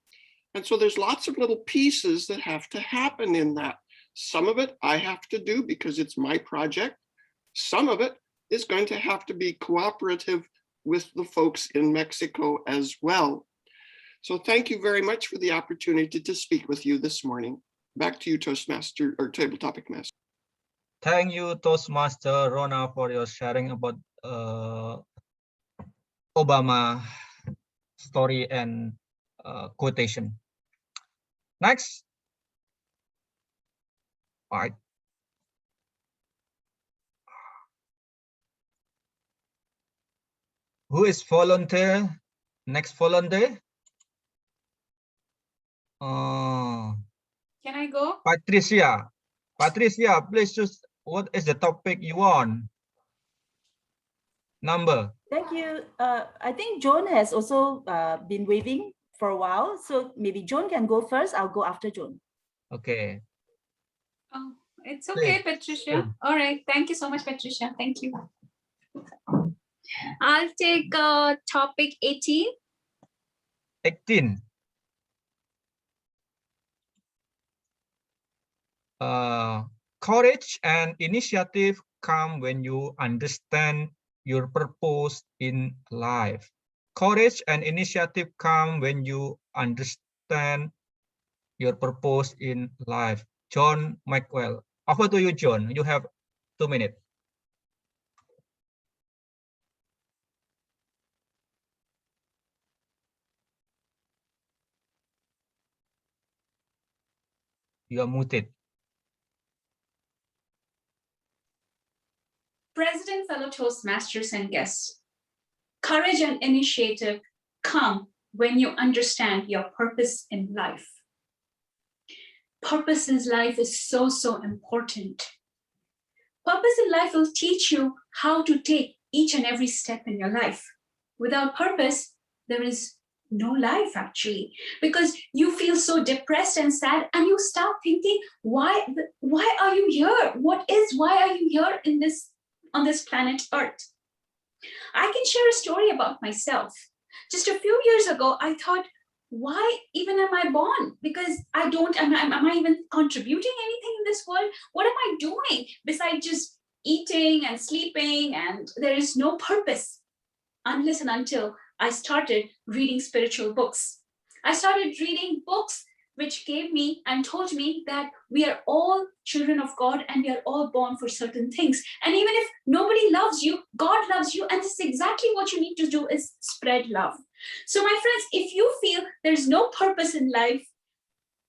And so there's lots of little pieces that have to happen in that. Some of it I have to do because it's my project. Some of it is going to have to be cooperative with the folks in Mexico as well. So thank you very much for the opportunity to speak with you this morning. Back to you, Toastmaster or Table Topic Master.
Thank you, Toastmaster Rona, for your sharing about Obama story and quotation. Next. All right. Who is volunteer? Next volunteer?
Can I go?
Patricia. Patricia, please choose what is the topic you want. Number.
Thank you. I think Joan has also been waving for a while, so maybe Joan can go first. I'll go after Joan.
Okay.
Oh, it's okay,
Please.
Patricia. All right. Thank you so much, Patricia. Thank you. I'll take topic 18.
18. Courage and initiative come when you understand your purpose in life. Courage and initiative come when you understand your purpose in life. John Maxwell. Over to you, John. You have 2 minutes. You are muted.
President, fellow Toastmasters and guests, courage and initiative come when you understand your purpose in life. Purpose in life is so, so important. Purpose in life will teach you how to take each and every step in your life. Without purpose, there is no life actually, because you feel so depressed and sad and you start thinking, why are you here? Why are you here on this planet Earth? I can share a story about myself. Just a few years ago, I thought, why even am I born? Because am I even contributing anything in this world? What am I doing besides just eating and sleeping? And there is no purpose unless and until I started reading spiritual books. I started reading books which gave me and told me that we are all children of God and we are all born for certain things. And even if nobody loves you, God loves you. And this is exactly what you need to do, is spread love. So my friends, if you feel there's no purpose in life,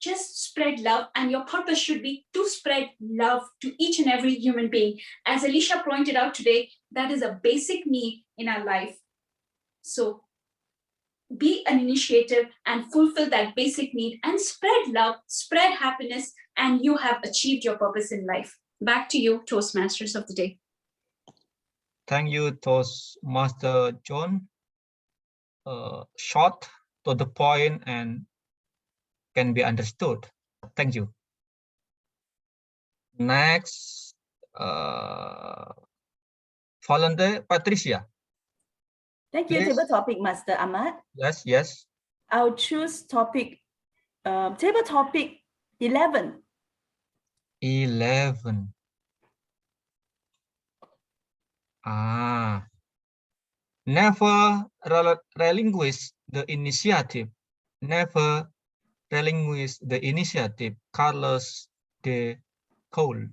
just spread love, and your purpose should be to spread love to each and every human being. As Alicia pointed out today, that is a basic need in our life. So be an initiative and fulfill that basic need and spread love, spread happiness, and you have achieved your purpose in life. Back to you, Toastmasters of the day.
Thank you, Toastmaster John. Short, to the point, and can be understood. Thank you. Next, volunteer Patricia.
Thank you,
Please.
Table Topic Master Ahmad.
Yes, yes.
I'll choose topic, table topic 11.
11. Never relinquish the initiative. Never relinquish the initiative. Carlos de Gaulle.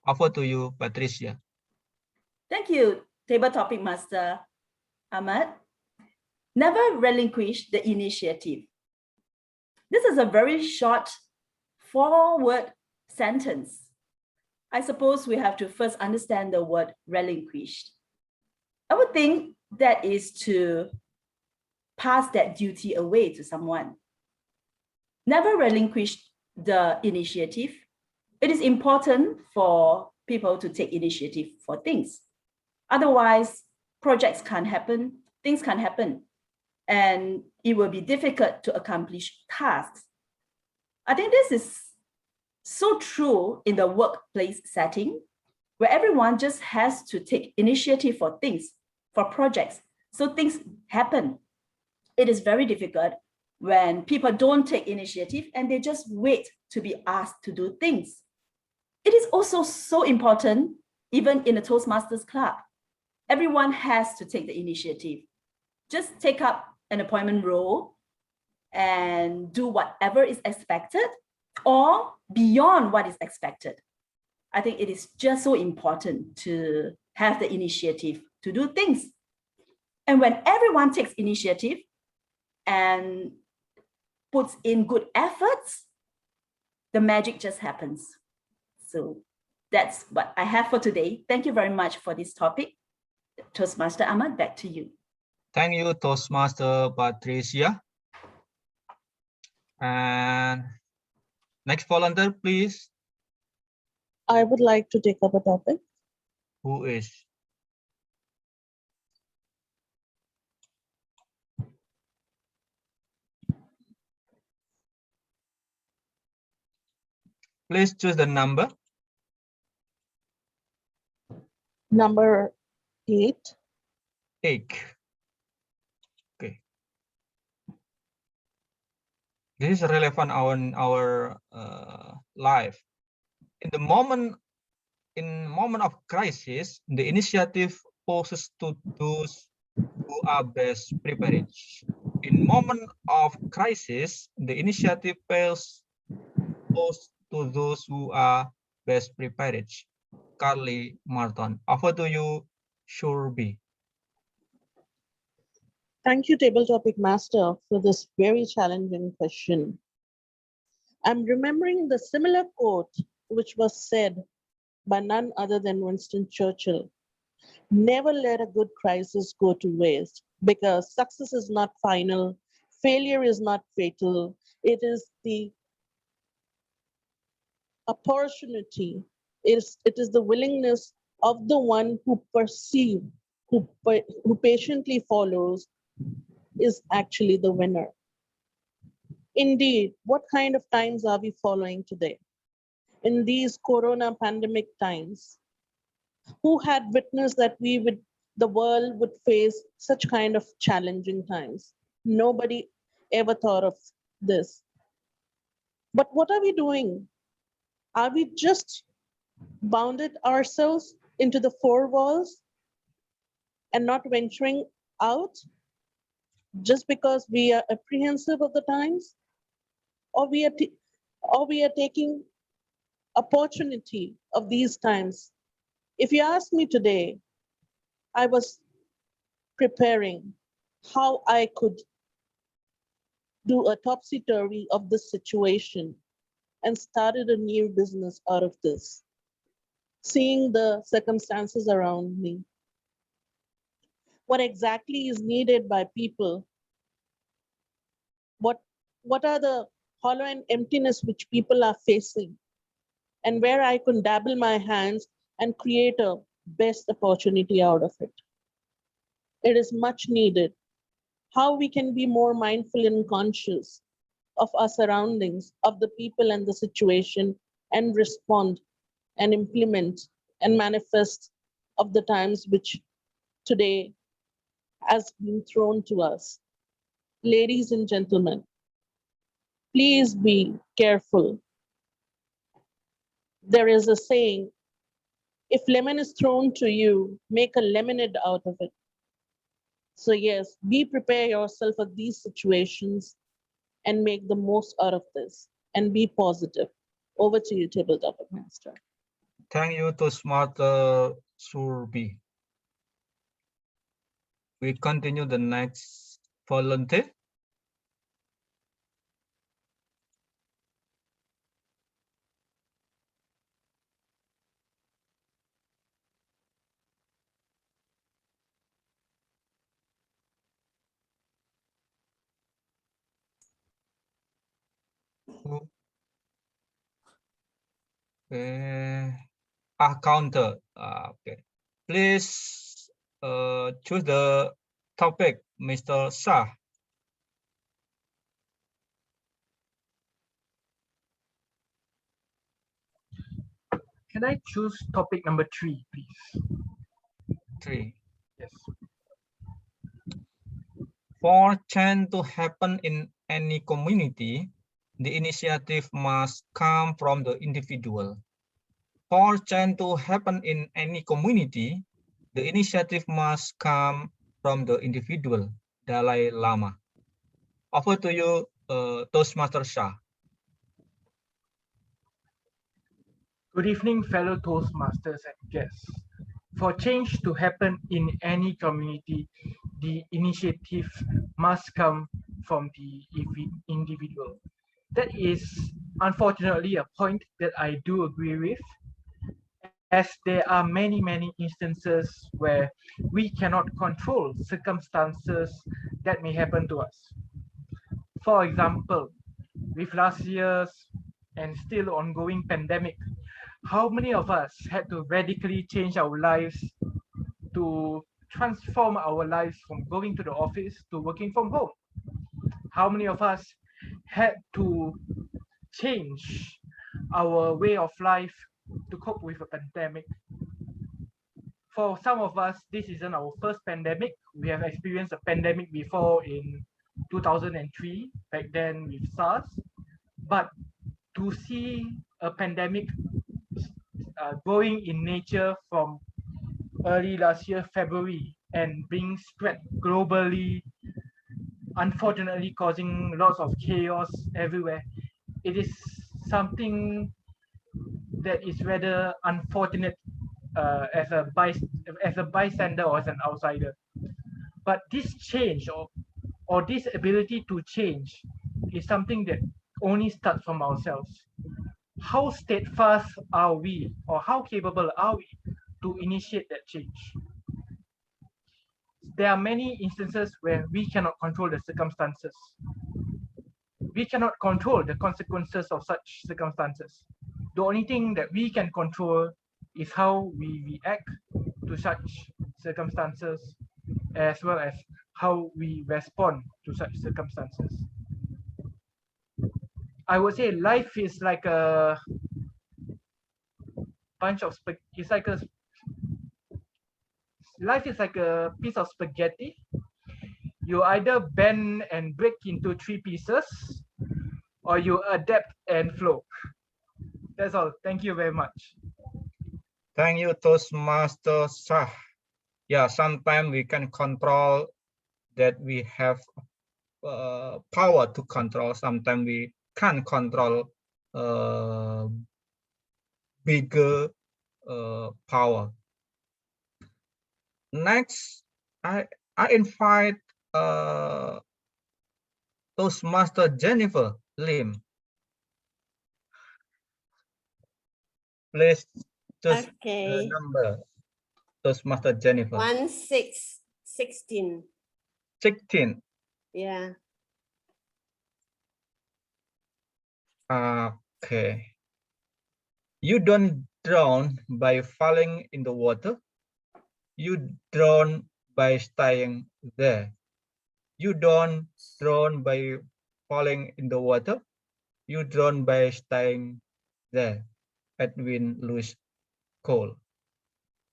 Over to you, Patricia.
Thank you, Table Topic Master Ahmad. Never relinquish the initiative. This is a very short 4-word sentence. I suppose we have to first understand the word relinquished. I would think that is to pass that duty away to someone. Never relinquish the initiative. It is important for people to take initiative for things. Otherwise, projects can't happen, things can't happen, and it will be difficult to accomplish tasks. I think this is so true in the workplace setting, where everyone just has to take initiative for things, for projects, so things happen. It is very difficult when people don't take initiative and they just wait to be asked to do things. It is also so important, even in the Toastmasters Club. Everyone has to take the initiative. Just take up an appointment role and do whatever is expected or beyond what is expected. I think it is just so important to have the initiative to do things. And when everyone takes initiative and puts in good efforts, the magic just happens. So that's what I have for today. Thank you very much for this topic. Toastmaster Ahmad, back to you.
Thank you, Toastmaster Patricia. And next volunteer, please.
I would like to take up a topic.
Who is? Please choose the number.
Number 8.
8. Okay. This is relevant our life. In the moment of crisis, the initiative poses to those who are best prepared. In moment of crisis, the initiative poses to those who are best prepared. Carly Morton, over to you, Shurbi.
Thank you, Table Topic Master, for this very challenging question. I'm remembering the similar quote which was said by none other than Winston Churchill. Never let a good crisis go to waste, because success is not final, failure is not fatal. It is the opportunity. It is the willingness of the one who perceives, who patiently follows, is actually the winner. Indeed, what kind of times are we following today? In these corona pandemic times, who had witnessed that the world would face such kind of challenging times? Nobody ever thought of this. But what are we doing? Are we just bounded ourselves into the four walls and not venturing out just because we are apprehensive of the times? Or we are taking opportunity of these times? If you ask me today, I was preparing how I could do a topsy-turvy of this situation and started a new business out of this, seeing the circumstances around me. What exactly is needed by people? What are the hollow and emptiness which people are facing, and where I can dabble my hands and create a best opportunity out of it. It is much needed. How we can be more mindful and conscious of our surroundings, of the people and the situation, and respond and implement and manifest of the times which today has been thrown to us. Ladies and gentlemen, please be careful. There is a saying, if lemon is thrown to you, make a lemonade out of it. So yes, prepare yourself for these situations and make the most out of this and be positive. Over to you, Table Topic Master.
Thank you to Toastmaster Shurbi. We continue the next volunteer. Okay. Counter. Okay. Please choose the topic, Mr. Shah.
Can I choose topic number 3, please?
3.
Yes.
For change to happen in any community, the initiative must come from the individual. For change to happen in any community, the initiative must come from the individual. Dalai Lama. Over to you, Toastmaster Shah.
Good evening, fellow Toastmasters and guests. For change to happen in any community, the initiative must come from the individual. That is unfortunately a point that I do agree with, as there are many instances where we cannot control circumstances that may happen to us. For example, with last year's and still ongoing pandemic, how many of us had to radically change our lives to transform our lives from going to the office to working from home? How many of us had to change our way of life to cope with a pandemic? For some of us, this isn't our first pandemic. We have experienced a pandemic before in 2003, back then with SARS. But to see a pandemic growing in nature from early last year, February, and being spread globally, unfortunately causing lots of chaos everywhere, it is something that is rather unfortunate as a bystander or as an outsider. But this change or this ability to change is something that only starts from ourselves. How steadfast are we, or how capable are we to initiate that change? There are many instances where we cannot control the circumstances. We cannot control the consequences of such circumstances. The only thing that we can control is how we react to such circumstances, as well as how we respond to such circumstances. I would say life is like a bunch of life is like a piece of spaghetti. You either bend and break into 3 pieces, or you adapt and flow. That's all. Thank you very much.
Thank you, Toastmaster Shah. Yeah, sometimes we can control that we have power to control. Sometimes we can't control bigger power. Next, I invite Toastmaster Jennifer Lim. Please choose the number. Toastmaster Jennifer.
16.
16.
Yeah.
Okay. You don't drown by falling in the water. You drown by staying there. You don't drown by falling in the water. You drown by staying there. Edwin Lewis Cole.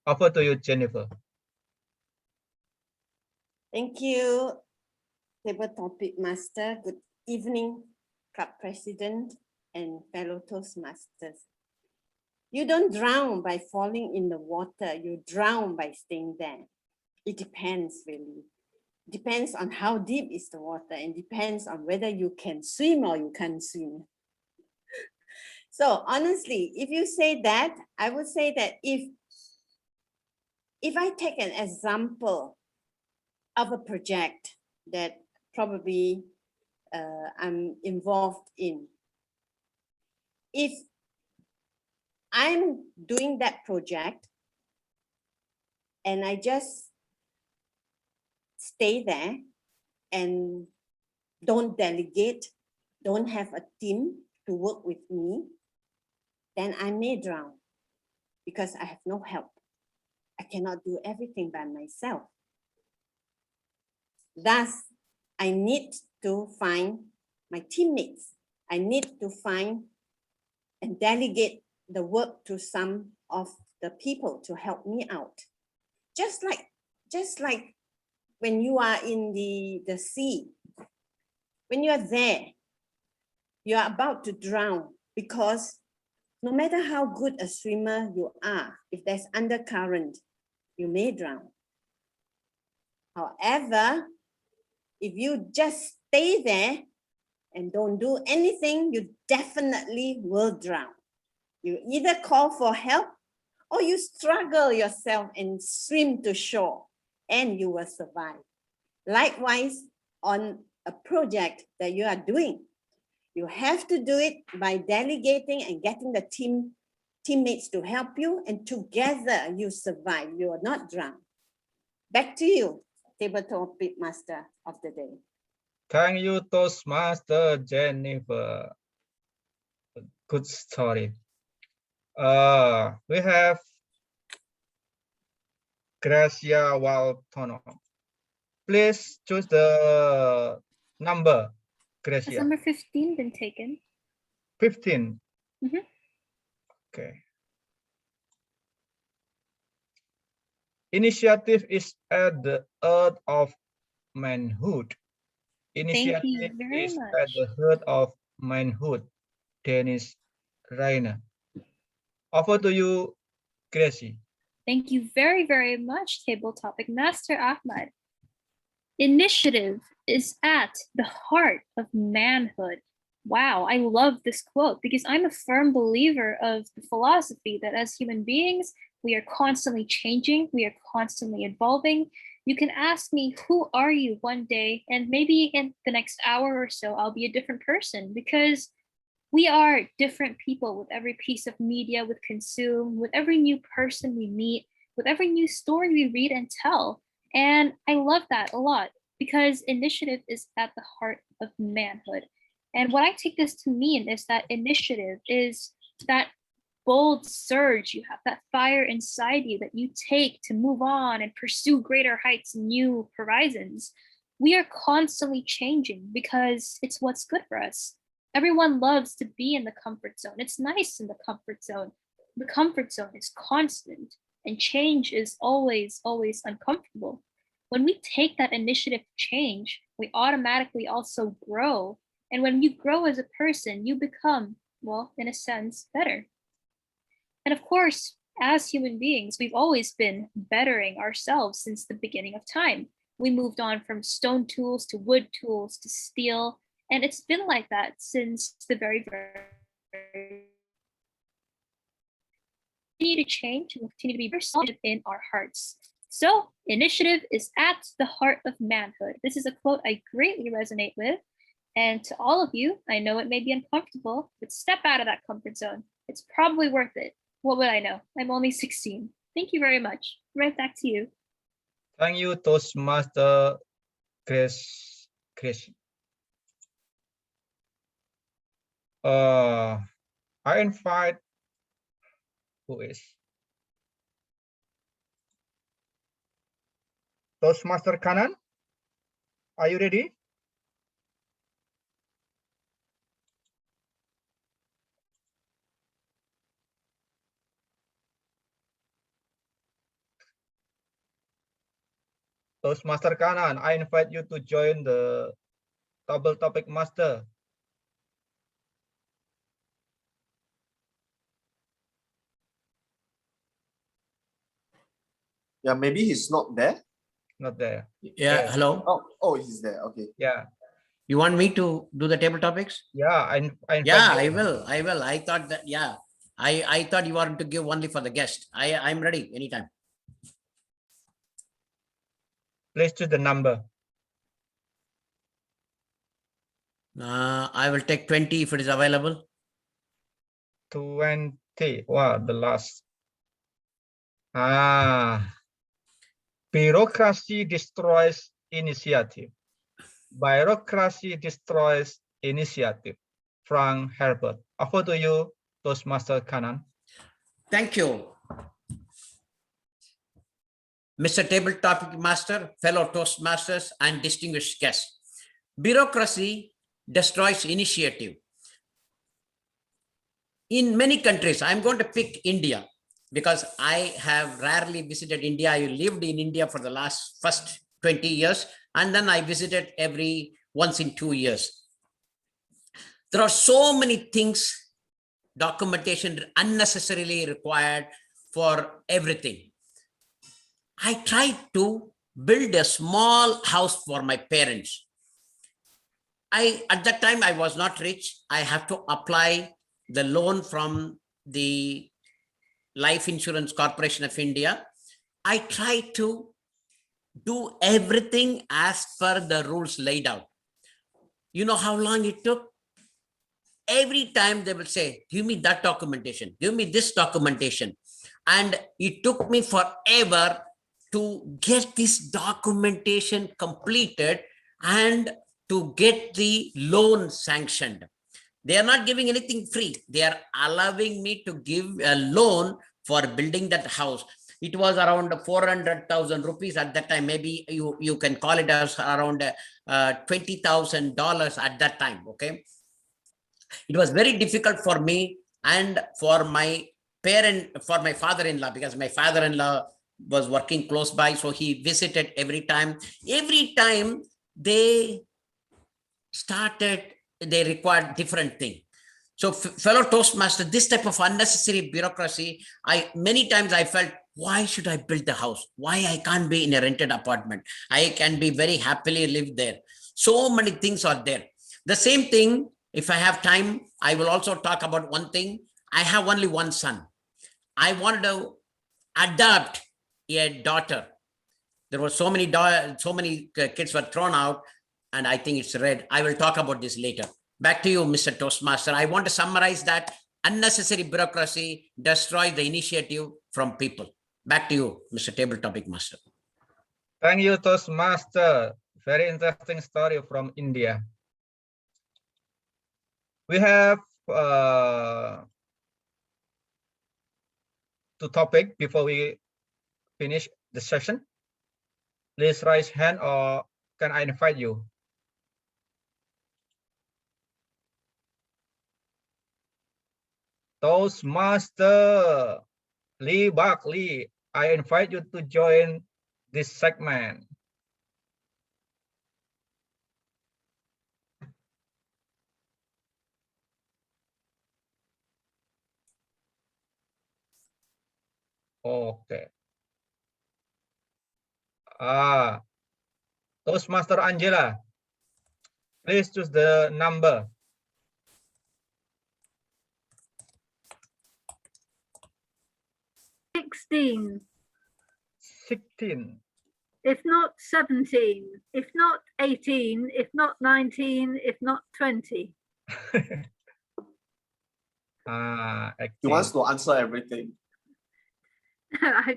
Over to you, Jennifer.
Thank you, Table Topic Master. Good evening, Club President and fellow Toastmasters. You don't drown by falling in the water. You drown by staying there. It depends, really. Depends on how deep is the water, and depends on whether you can swim or you can't swim. So honestly, if you say that, I would say that if I take an example of a project that probably I'm involved in, if I'm doing that project and I just stay there and don't delegate, don't have a team, to work with me, then I may drown because I have no help. I cannot do everything by myself. Thus, I need to find my teammates. I need to find and delegate the work to some of the people to help me out. Just like when you are in the sea, when you are there, you are about to drown because no matter how good a swimmer you are, if there's undercurrent, you may drown. However, if you just stay there and don't do anything, you definitely will drown. You either call for help or you struggle yourself and swim to shore and you will survive. Likewise, on a project that you are doing, you have to do it by delegating and getting the teammates to help you, and together you survive. You will not drown. Back to you, table topic master of the day.
Thank you, Toastmaster Jennifer. Good story. We have Gracia Waltono. Please choose the number,
Has
Gracia.
number 15 been taken?
15.
Mhm.
Okay. Initiative is at the heart of manhood.
Thank you
Initiative
very
is
much.
at the heart of manhood. Dennis Rainer. Over to you, Gracie.
Thank you very, very much, table topic master Ahmad. Initiative is at the heart of manhood. Wow, I love this quote because I'm a firm believer of the philosophy that as human beings, we are constantly changing, we are constantly evolving. You can ask me, who are you one day? And maybe in the next hour or so, I'll be a different person because we are different people with every piece of media we consume, with every new person we meet, with every new story we read and tell. And I love that a lot because initiative is at the heart of manhood. And what I take this to mean is that initiative is that bold surge you have, that fire inside you that you take to move on and pursue greater heights and new horizons. We are constantly changing because it's what's good for us. Everyone loves to be in the comfort zone. It's nice in the comfort zone. The comfort zone is constant and change is always, always uncomfortable. When we take that initiative to change, we automatically also grow. And when you grow as a person, you become, well, in a sense, better. And of course, as human beings, we've always been bettering ourselves since the beginning of time. We moved on from stone tools to wood tools to steel. And it's been like that since the very continue to change and continue to be very solid in our hearts. So initiative is at the heart of manhood. This is a quote I greatly resonate with. And to all of you, I know it may be uncomfortable, but step out of that comfort zone. It's probably worth it. What would I know? I'm only 16. Thank you very much. Right back to you.
Thank you, Toastmaster Grace. I invite who is Toastmaster Kanan. Are you ready? Toastmaster Kanan, I invite you to join the double topic master.
Yeah, maybe he's not there.
Not there.
Yeah,
Yes.
hello.
Oh, he's there. Okay.
Yeah.
You want me to do the table topics?
Yeah,
yeah, I will. I thought that, yeah. I thought you wanted to give only for the guest. I'm ready anytime.
Please choose the number.
I will take 20 if it is available.
20. Wow, the last. Bureaucracy destroys initiative. Bureaucracy destroys initiative. Frank Herbert. Over to you, Toastmaster Kanan.
Thank you. Mr. Table Topic Master, fellow Toastmasters, and distinguished guests. Bureaucracy destroys initiative. In many countries, I'm going to pick India because I have rarely visited India. I lived in India for the first 20 years, and then I visited once in 2 years. There are so many things, documentation unnecessarily required for everything. I tried to build a small house for my parents. At that time, I was not rich. I have to apply the loan from the Life Insurance Corporation of India. I tried to do everything as per the rules laid out. You know how long it took? Every time they will say, give me that documentation, give me this documentation. And it took me forever to get this documentation completed and to get the loan sanctioned. They are not giving anything free. They are allowing me to give a loan for building that house. It was around 400,000 rupees at that time. Maybe you can call it as around $20,000 at that time. Okay. It was very difficult for me and for my father-in-law, because my father-in-law was working close by. So he visited every time. Every time they required different thing. So fellow Toastmaster, this type of unnecessary bureaucracy, many times I felt, why should I build the house? Why I can't be in a rented apartment? I can be very happily live there. So many things are there. The same thing, if I have time, I will also talk about one thing. I have only one son. I wanted to adopt a daughter. There were so many kids were thrown out, and I think it's red. I will talk about this later. Back to you, Mr. Toastmaster. I want to summarize that unnecessary bureaucracy destroys the initiative from people. Back to you, Mr. Table Topic Master.
Thank you, Toastmaster. Very interesting story from India. We have two topics before we finish the session. Please raise hand, or can I invite you? Toastmaster Lee Barkley, I invite you to join this segment. Okay. Toastmaster Angela, please choose the number.
16.
16.
If not 17, if not 18, if not 19, if not 20.
He wants to answer everything.
I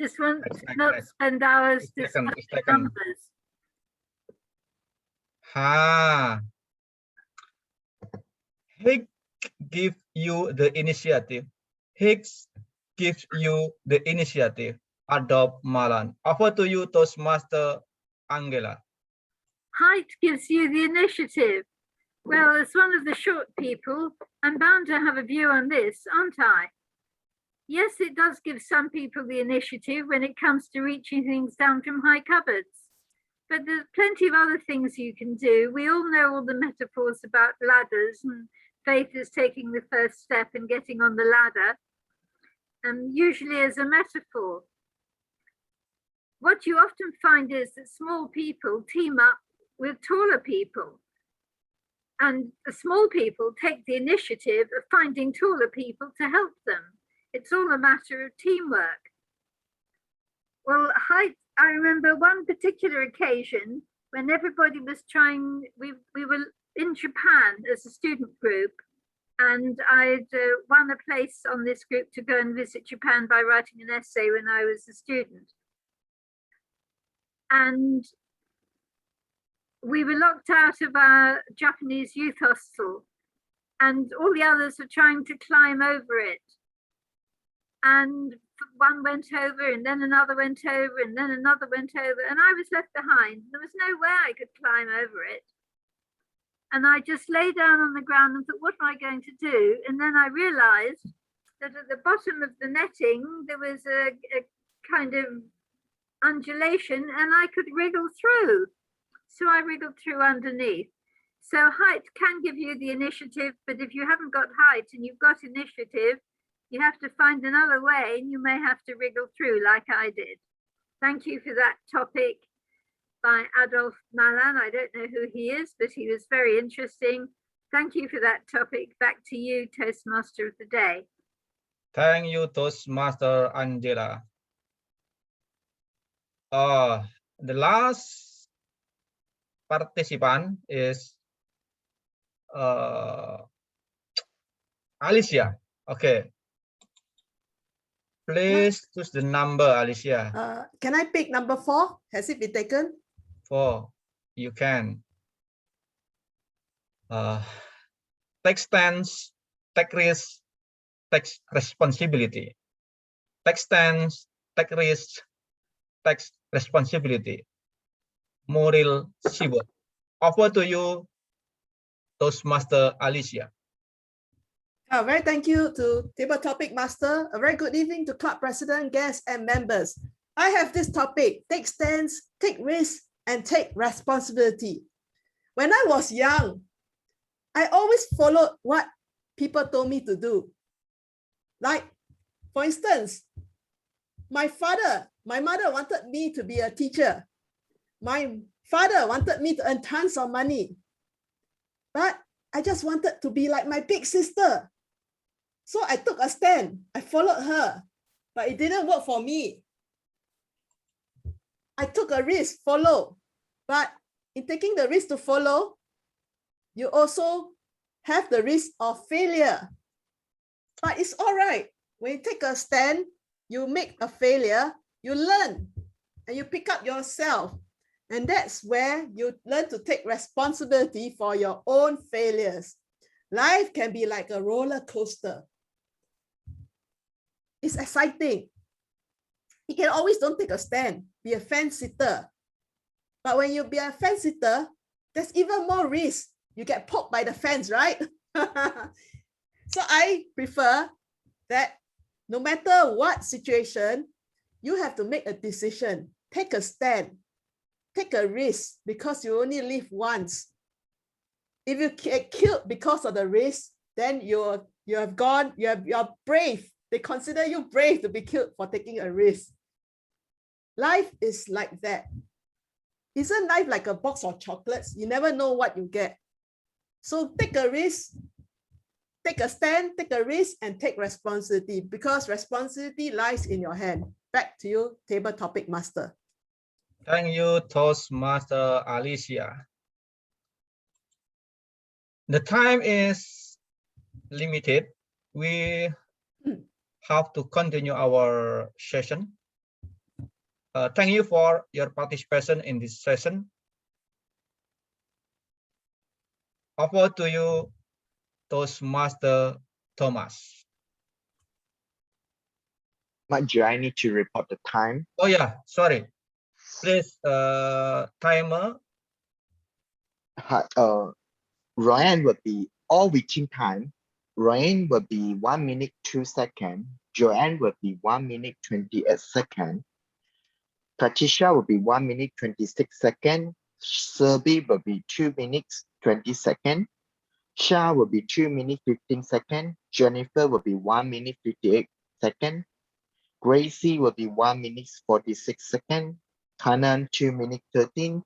just want to not spend hours discussing numbers.
Higgs give you the initiative. Higgs gives you the initiative. Adopt Malan. Over to you, Toastmaster Angela.
Height gives you the initiative. Well, as one of the short people, I'm bound to have a view on this, aren't I? Yes, it does give some people the initiative when it comes to reaching things down from high cupboards. But there's plenty of other things you can do. We all know all the metaphors about ladders, and faith is taking the first step and getting on the ladder, usually as a metaphor. What you often find is that small people team up with taller people, and the small people take the initiative of finding taller people to help them. It's all a matter of teamwork. Well, I remember one particular occasion when everybody was trying, we were in Japan as a student group, and I'd won a place on this group to go and visit Japan by writing an essay when I was a student. And we were locked out of our Japanese youth hostel, and all the others were trying to climb over it. And one went over, and then another went over, and then another went over, and I was left behind. There was no way I could climb over it. And I just lay down on the ground and thought, what am I going to do? And then I realized that at the bottom of the netting, there was a kind of undulation, and I could wriggle through. So I wriggled through underneath. So height can give you the initiative, but if you haven't got height and you've got initiative, you have to find another way, and you may have to wriggle through like I did. Thank you for that topic by Adolf Malan. I don't know who he is, but he was very interesting. Thank you for that topic. Back to you, Toastmaster of the Day.
Thank you, Toastmaster Angela. The last participant is Alicia. Okay. Please choose the number, Alicia.
Can I pick number 4? Has it been taken?
4. You can. Take stance, take risk, take responsibility. Take stance, take risk, take responsibility. Moral Siwa. Over to you, Toastmaster Alicia.
Very thank you to Table Topic Master. A very good evening to club president, guests, and members. I have this topic: take stance, take risk, and take responsibility. When I was young, I always followed what people told me to do. Like, for instance, my mother wanted me to be a teacher. My father wanted me to earn tons of money. But I just wanted to be like my big sister. So I took a stand. I followed her, but it didn't work for me. I took a risk, follow. But in taking the risk to follow, you also have the risk of failure. But it's all right. When you take a stand, you make a failure, you learn, and you pick up yourself. And that's where you learn to take responsibility for your own failures. Life can be like a roller coaster. It's exciting. You can always don't take a stand, be a fence sitter. But when you be a fence sitter, there's even more risk. You get poked by the fence, right? So I prefer that no matter what situation, you have to make a decision, take a stand, take a risk, because you only live once. If you get killed because of the risk, then you're brave. They consider you brave to be killed for taking a risk. Life is like that. Isn't life like a box of chocolates? You never know what you get. So take a risk, take a stand, take a risk, and take responsibility, because responsibility lies in your hand. Back to you, Table Topic Master.
Thank you, Toastmaster Alicia. The time is limited. We have to continue our session. Thank you for your participation in this session. Over to you, Toastmaster Thomas.
But do I need to report the time?
Oh yeah, sorry. Please, timer.
Ryan will be all within time. Ryan will be 1 minute 2 seconds. Joanne will be 1 minute 28 seconds. Patricia will be 1 minute 26 seconds. Serby will be 2 minutes 20 seconds. Shah will be 2 minutes 15 seconds. Jennifer will be 1 minute 58 seconds. Gracie will be 1 minute 46 seconds. Kanan 2 minutes 13.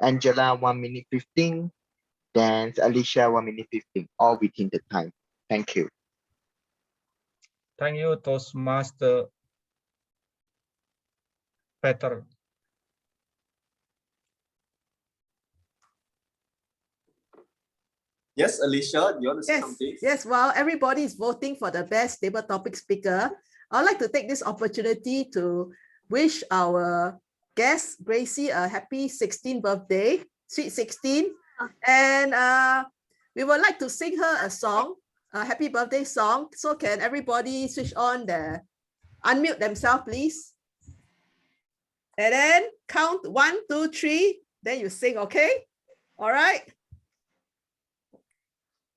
Angela 1 minute 15. Then Alicia 1 minute 15. All within the time. Thank you.
Thank you, Toastmaster Peter.
Yes, Alicia, do you want to say something?
Yes, while everybody is voting for the best table topic speaker, I'd like to take this opportunity to wish our guest, Gracie, a happy 16th birthday. Sweet 16. And we would like to sing her a song, a happy birthday song. So can everybody switch on unmute themselves, please. And then count 1, 2, 3. Then you sing, okay? All right.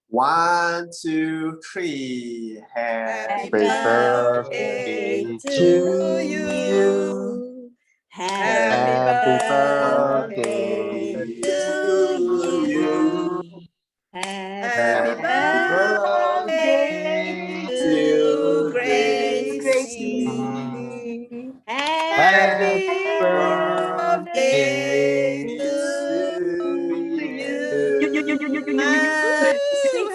1, 2, 3.
Happy
birthday
to you. Happy birthday to you. Happy birthday to Gracie. Happy birthday to you.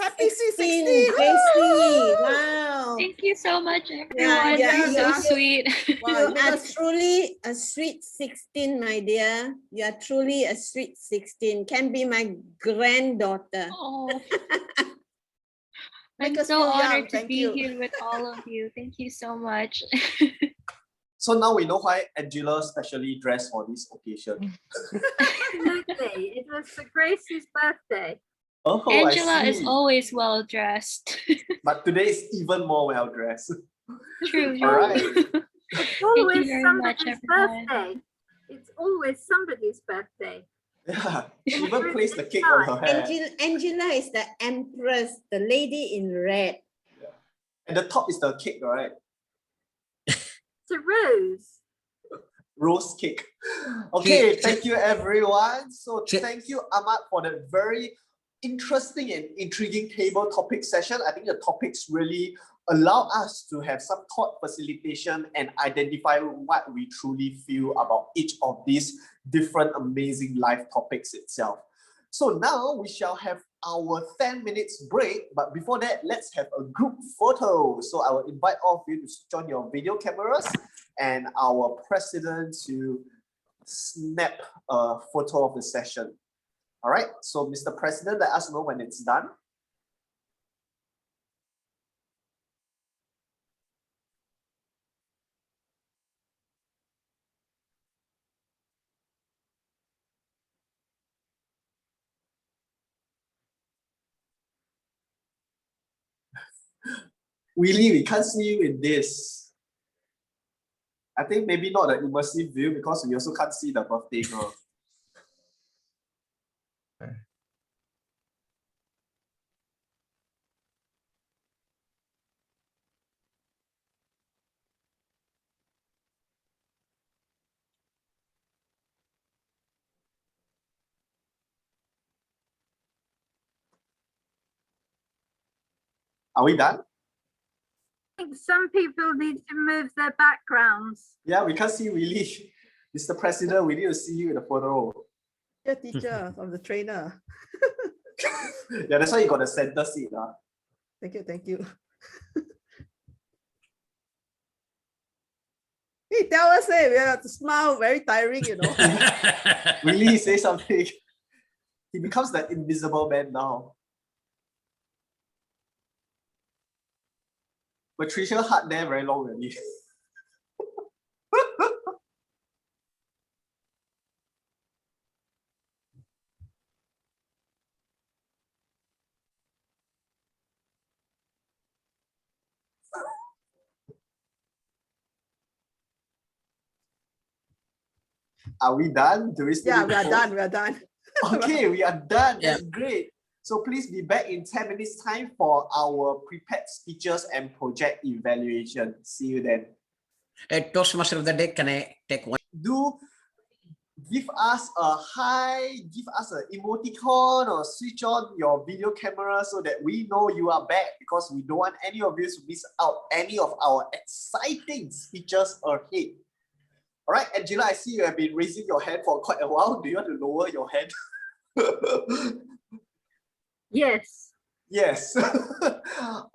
Happy sweet 16,
Gracie. Wow.
Thank you so much, everyone. You're so sweet.
You are truly a sweet 16, my dear. You are truly a sweet 16. Can be my granddaughter.
Oh. I'm
Make us
so
feel young.
honored to
Thank
be
you.
here with all of you. Thank you so much.
So now we know why Angela specially dressed for this occasion.
Absolutely. It was for Gracie's birthday.
Oh,
Angela
I
is
see.
always well dressed.
But today is even more well dressed.
True.
All right.
It's always
very much,
somebody's
everyone.
birthday. It's always somebody's birthday.
Yeah, she even placed the cake on her hair.
Angela is the empress, the lady in red.
And the top is the cake, right?
It's a rose.
Rose cake. Okay, thank you everyone. So thank you Ahmad for the very interesting and intriguing table topic session. I think the topics really allow us to have some thought facilitation and identify what we truly feel about each of these different amazing life topics itself. So now we shall have our 10 minutes break, but before that, let's have a group photo. So I will invite all of you to switch on your video cameras and our president to snap a photo of the session. All right, so Mr. President, let us know when it's done. Willie, we can't see you in this. I think maybe not an immersive view because we also can't see the birthday girl. Are we done?
I think some people need to move their backgrounds.
Yeah, we can't see Willie. Mr. President, we need to see you in the photo.
The teacher of the trainer.
Yeah, that's why you got the center seat.
Thank you, thank you. Hey, tell us, hey, we have to smile, very tiring, you know.
Willie, say something. He becomes the invisible man now. Patricia hard there very long already. Are we done? Do we still
Yeah,
need
we
to
are
vote?
done, we are done.
Okay, we are done.
Yeah.
That's great. So please be back in 10 minutes time for our prepared speeches and project evaluation. See you then.
Toastmaster of the day, can I take one?
Do give us a hi, give us an emoticon or switch on your video camera so that we know you are back, because we don't want any of you to miss out any of our exciting speeches ahead. All right, Angela, I see you have been raising your hand for quite a while. Do you want to lower your hand?
Yes.
Yes.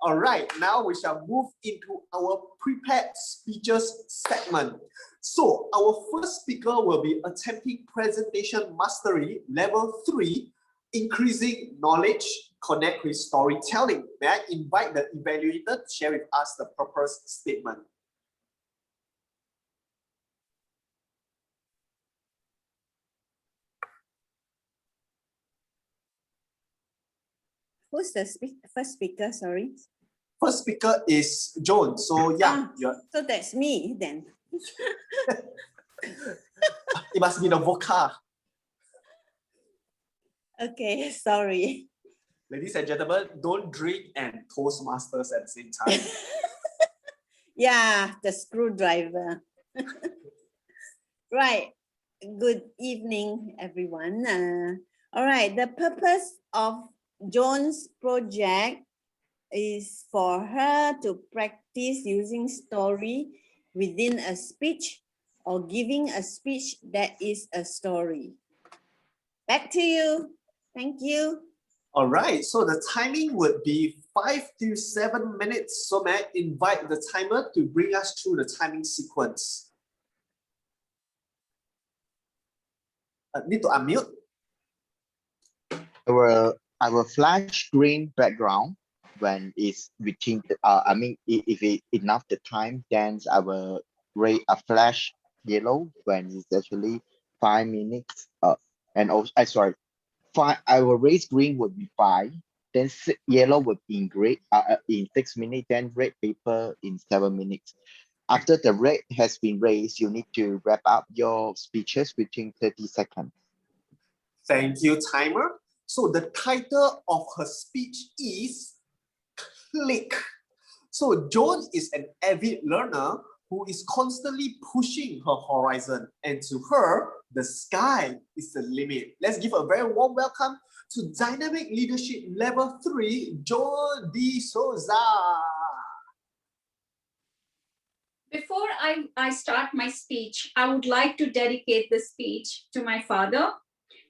All right, now we shall move into our prepared speeches segment. So our first speaker will be attempting presentation mastery level 3, increasing knowledge, connect with storytelling. May I invite the evaluator to share with us the purpose statement?
Who's the first speaker? Sorry.
First speaker is Joan. So yeah,
so that's me then.
it must be the vocal.
Okay, sorry.
Ladies and gentlemen, don't drink and Toastmasters at the same time.
Yeah, the screwdriver. Right. Good evening, everyone. All right, the purpose of Joan's project is for her to practice using story within a speech or giving a speech that is a story. Back to you. Thank you.
All right, so the timing would be 5 to 7 minutes. So may I invite the timer to bring us through the timing sequence. Need to unmute.
Our flash green background when it's within I mean if it enough the time, then I will rate a flash yellow when it's actually 5 minutes and also I will raise green would be 5, then yellow would be in 6 minutes, then red paper in 7 minutes. After the red has been raised, you need to wrap up your speeches within 30 seconds.
Thank you, timer. So the title of her speech is Click. So Joan is an avid learner who is constantly pushing her horizon, and to her, the sky is the limit. Let's give a very warm welcome to Dynamic Leadership Level 3, Joan De Souza.
Before I start my speech, I would like to dedicate this speech to my father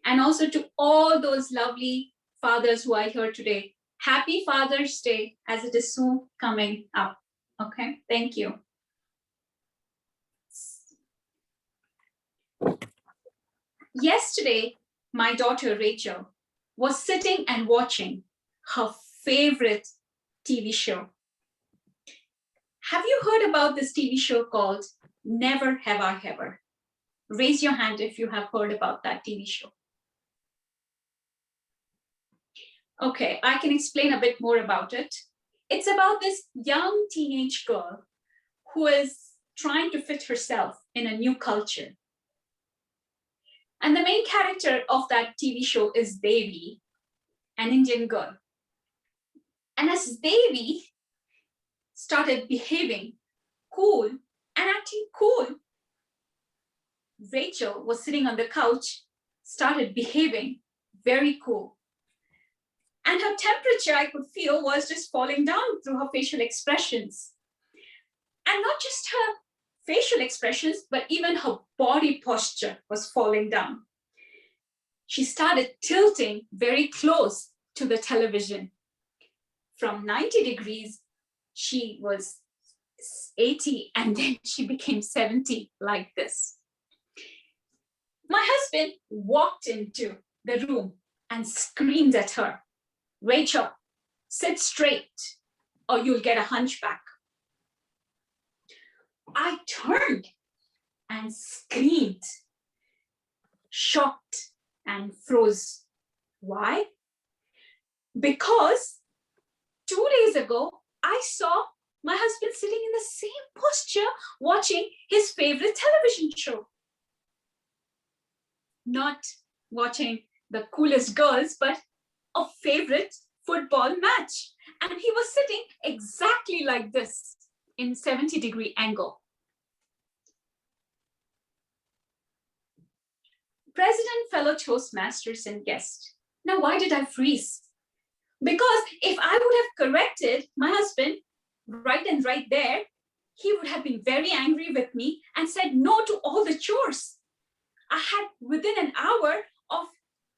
and also to all those lovely fathers who are here today. Happy Father's Day, as it is soon coming up. Okay, thank you. Yesterday, my daughter Rachel was sitting and watching her favorite TV show. Have you heard about this TV show called Never Have I Ever? Raise your hand if you have heard about that TV show. Okay, I can explain a bit more about it. It's about this young teenage girl who is trying to fit herself in a new culture. And the main character of that TV show is Devi, an Indian girl. And as Devi started behaving cool and acting cool, Rachel was sitting on the couch, started behaving very cool. And her temperature, I could feel, was just falling down through her facial expressions. And not just her facial expressions, but even her body posture was falling down. She started tilting very close to the television. From 90 degrees, she was 80, and then she became 70 like this. My husband walked into the room and screamed at her, "Rachel, sit straight or you'll get a hunchback." I turned and screamed, shocked and froze. Why? Because 2 days ago, I saw my husband sitting in the same posture watching his favorite television show. Not watching the coolest girls, but a favorite football match. And he was sitting exactly like this in 70-degree angle. President, fellow Toastmasters, and guests. Now, why did I freeze? Because if I would have corrected my husband right and right there, he would have been very angry with me and said no to all the chores. I had, within an hour of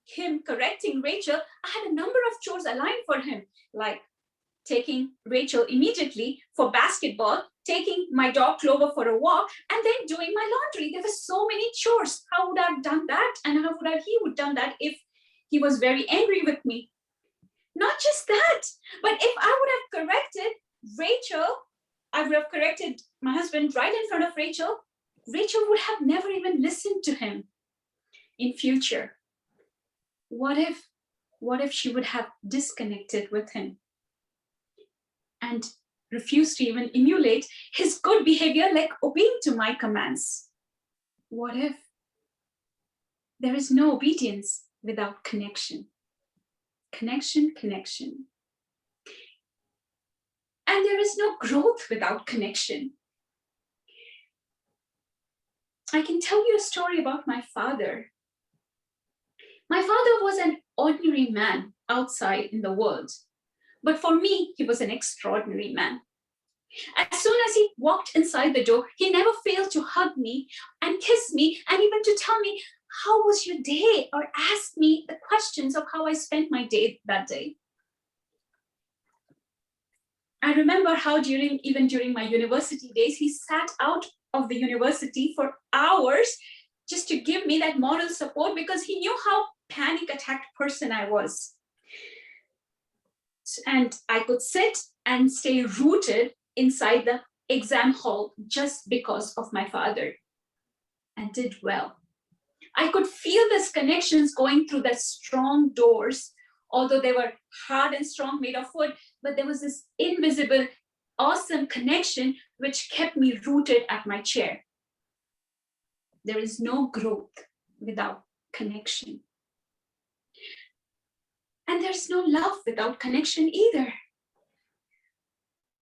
him correcting Rachel, I had a number of chores aligned for him, like taking Rachel immediately for basketball, taking my dog Clover for a walk, and then doing my laundry. There were so many chores. How would I have done that? And how would he have done that if he was very angry with me? Not just that, but if I would have corrected Rachel, I would have corrected my husband right in front of Rachel, Rachel would have never even listened to him in future. What if What if she would have disconnected with him and refused to even emulate his good behavior, like obeying to my commands? What if there is no obedience without connection? Connection, connection. And there is no growth without connection. I can tell you a story about my father. My father was an ordinary man outside in the world, but for me, he was an extraordinary man. As soon as he walked inside the door, he never failed to hug me and kiss me and even to tell me, how was your day? Or ask me the questions of how I spent my day that day. I remember how even during my university days, he sat out of the university for hours just to give me that moral support because he knew how panic attacked person I was. And I could sit and stay rooted inside the exam hall just because of my father, and did well. I could feel these connections going through the strong doors, although they were hard and strong, made of wood, but there was this invisible, awesome connection which kept me rooted at my chair. There is no growth without connection. And there's no love without connection either.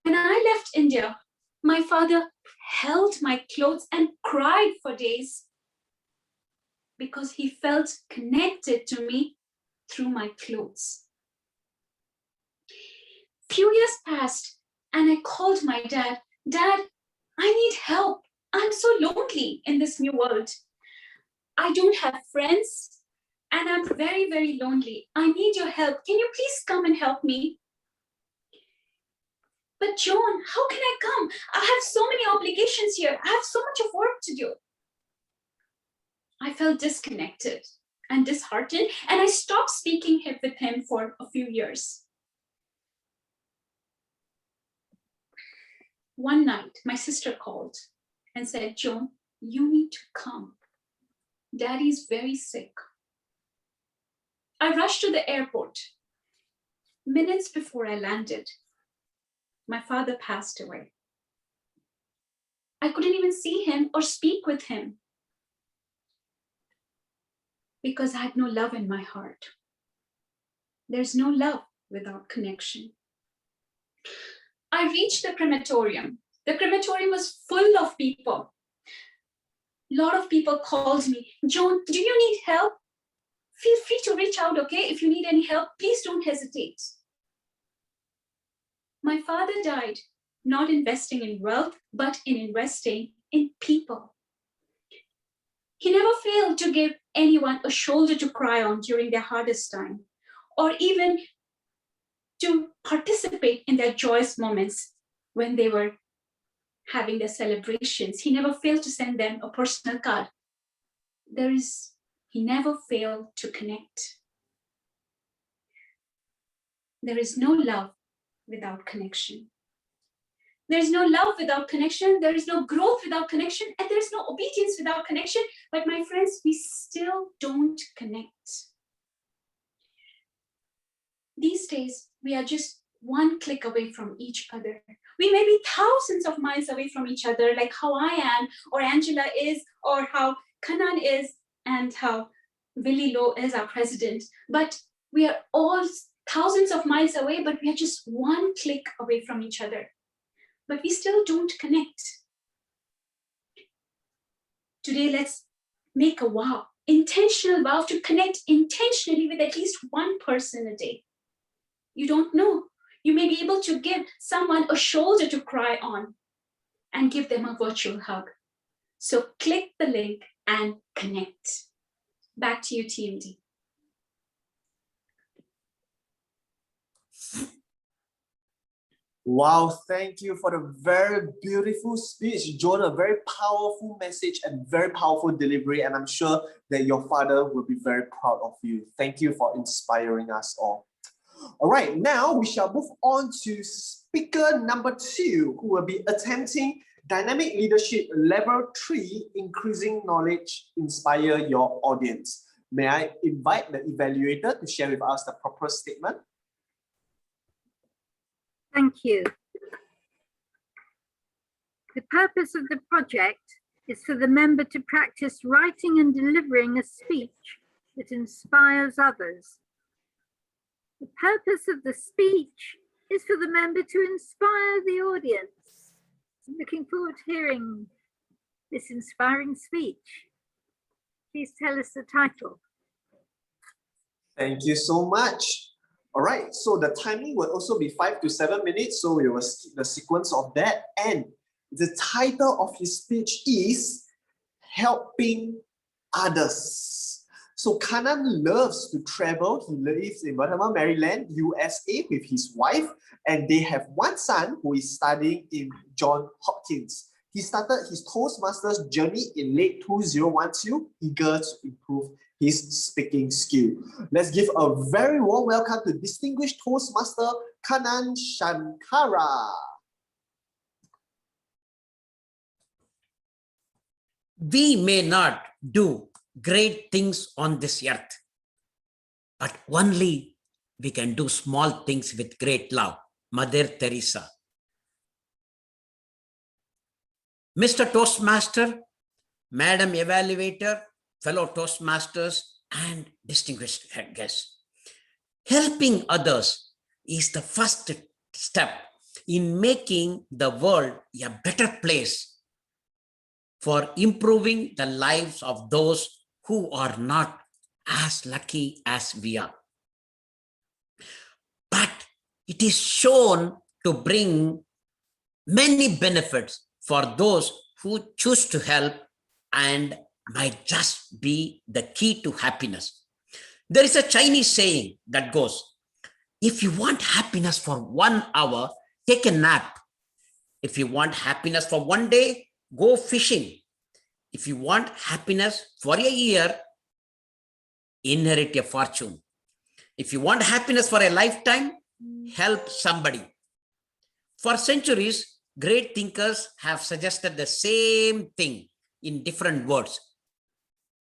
When I left India, my father held my clothes and cried for days because he felt connected to me through my clothes. Few years passed and I called my dad. Dad, I need help. I'm so lonely in this new world. I don't have friends and I'm very, very lonely. I need your help. Can you please come and help me? But John, how can I come? I have so many obligations here. I have so much of work to do. I felt disconnected and disheartened, and I stopped speaking with him for a few years. One night, my sister called and said, John, you need to come. Daddy's very sick. I rushed to the airport. Minutes before I landed, my father passed away. I couldn't even see him or speak with him because I had no love in my heart. There's no love without connection. I reached the crematorium. The crematorium was full of people. A lot of people called me, Joan, do you need help? Feel free to reach out, okay? If you need any help, please don't hesitate. My father died not investing in wealth, but in investing in people. He never failed to give anyone a shoulder to cry on during their hardest time, or even to participate in their joyous moments when they were having their celebrations. He never failed to send them a personal card. He never failed to connect. There is no love without connection. There is no love without connection. There is no growth without connection. And there is no obedience without connection. But my friends, we still don't connect. These days, we are just one click away from each other. We may be thousands of miles away from each other, like how I am, or Angela is, or how Kanan is, and how Willie Lowe is our president. But we are all thousands of miles away, but we are just one click away from each other. But we still don't connect. Today, let's make a vow, intentional vow to connect intentionally with at least one person a day. You don't know. You may be able to give someone a shoulder to cry on and give them a virtual hug. So click the link and connect. Back to you, TMD.
Wow, thank you for the very beautiful speech, Joan. A very powerful message and very powerful delivery. And I'm sure that your father will be very proud of you. Thank you for inspiring us all. All right, now we shall move on to speaker number 2, who will be attempting Dynamic Leadership Level 3, Increasing Knowledge, Inspire Your Audience. May I invite the evaluator to share with us the proper statement?
Thank you. The purpose of the project is for the member to practice writing and delivering a speech that inspires others. The purpose of the speech is for the member to inspire the audience. I'm looking forward to hearing this inspiring speech. Please tell us the title.
Thank you so much. All right, so the timing will also be 5 to 7 minutes, so we will skip the sequence of that. And the title of his speech is Helping Others. So Kanan loves to travel. He lives in Baltimore, Maryland, USA with his wife, and they have one son who is studying in Johns Hopkins. He started his Toastmasters journey in late 2012, eager to improve his speaking skill. Let's give a very warm welcome to distinguished Toastmaster Kanan Shankara.
We may not do great things on this earth, but only we can do small things with great love. Mother Teresa. Mr. Toastmaster, Madam Evaluator, fellow Toastmasters, and distinguished guests. Helping others is the first step in making the world a better place for improving the lives of those who are not as lucky as we are. But it is shown to bring many benefits for those who choose to help and might just be the key to happiness. There is a Chinese saying that goes, if you want happiness for 1 hour, take a nap. If you want happiness for 1 day, go fishing. If you want happiness for a year, inherit a fortune. If you want happiness for a lifetime, help somebody. For centuries, great thinkers have suggested the same thing in different words.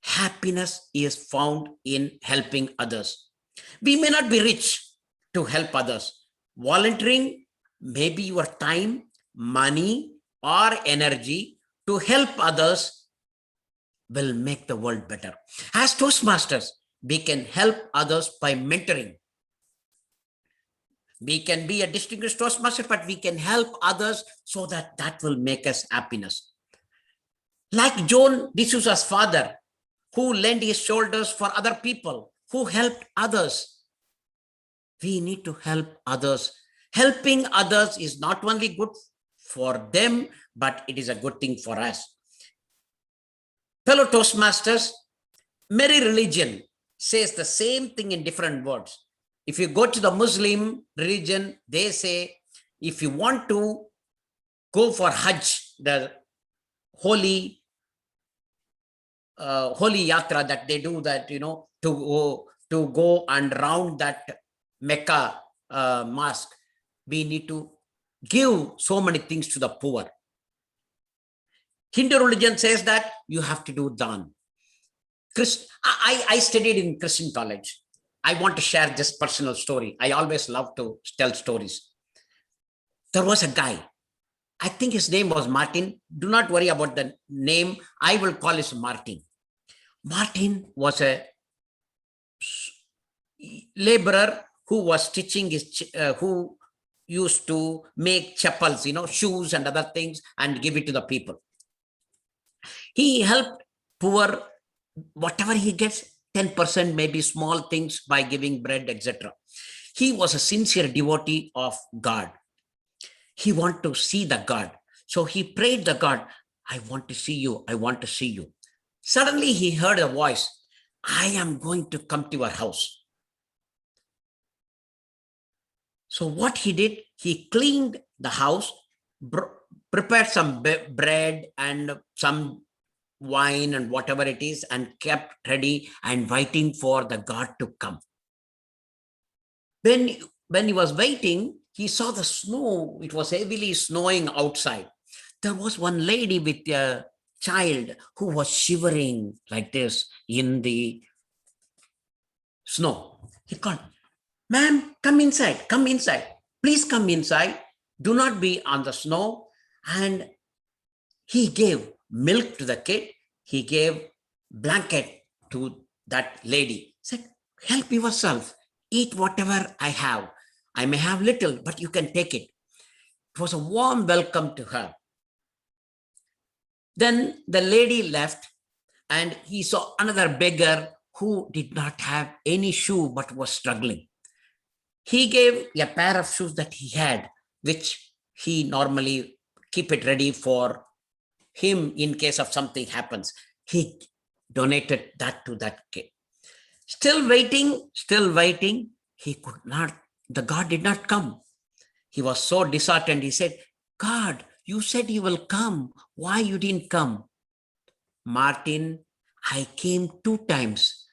Happiness is found in helping others. We may not be rich to help others. Volunteering maybe your time, money, or energy to help others will make the world better. As Toastmasters, we can help others by mentoring. We can be a distinguished Toastmaster, but we can help others so that will make us happiness. Like John D'Souza's father, who lent his shoulders for other people, who helped others. We need to help others. Helping others is not only good for them, but it is a good thing for us. Fellow Toastmasters, Mary religion says the same thing in different words. If you go to the Muslim religion, they say, if you want to go for Hajj, the holy yatra that they do, that, to go and round that Mecca mosque, we need to give so many things to the poor. Hindu religion says that you have to do dhan. I studied in Christian college. I want to share this personal story. I always love to tell stories. There was a guy, I think his name was Martin. Do not worry about the name. I will call him Martin. Martin was a laborer who was stitching who used to make chapels, shoes and other things, and give it to the people. He helped poor, whatever he gets, 10%, maybe small things by giving bread, etc. He was a sincere devotee of God. He wanted to see the God. So he prayed the God, I want to see you. I want to see you. Suddenly he heard a voice, I am going to come to your house. So what he did, he cleaned the house, prepared some bread and some wine and whatever it is, and kept ready and waiting for the God to come. When he was waiting, he saw the snow. It was heavily snowing outside. There was one lady with a child who was shivering like this in the snow. He called, ma'am, come inside, come inside. Please come inside. Do not be on the snow. And he gave milk to the kid. He gave blanket to that lady. Said, help yourself. Eat whatever I have. I may have little, but you can take it. It was a warm welcome to her. Then the lady left and he saw another beggar who did not have any shoe but was struggling. He gave a pair of shoes that he had, which he normally keep it ready for him in case of something happens. He donated that to that kid. Still waiting, he could not, the God did not come. He was so disheartened. He said, God, you said you will come. Why you didn't come? Martin, I came 2 times.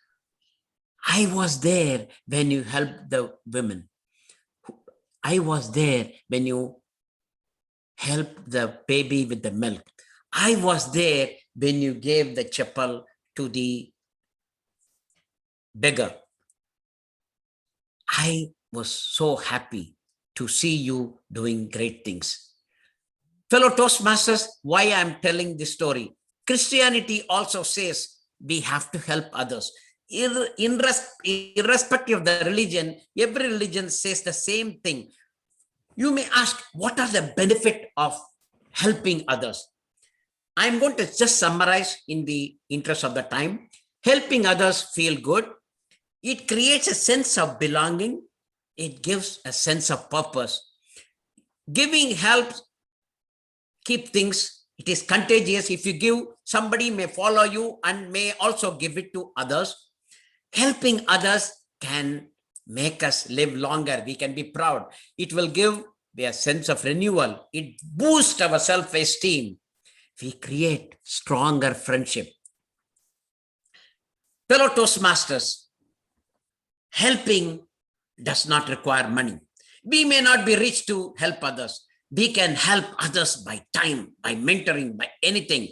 I was there when you helped the women. I was there when you helped the baby with the milk. I was there when you gave the chapel to the beggar. I was so happy to see you doing great things. Fellow Toastmasters, why I'm telling this story? Christianity also says we have to help others. Irrespective of the religion, every religion says the same thing. You may ask, what are the benefits of helping others? I'm going to just summarize in the interest of the time. Helping others feel good. It creates a sense of belonging. It gives a sense of purpose. Giving helps keep things, it is contagious. If you give, somebody may follow you and may also give it to others. Helping others can make us live longer. We can be proud. It will give a sense of renewal. It boosts our self-esteem. We create stronger friendship. Fellow Toastmasters, helping does not require money. We may not be rich to help others. We can help others by time, by mentoring, by anything.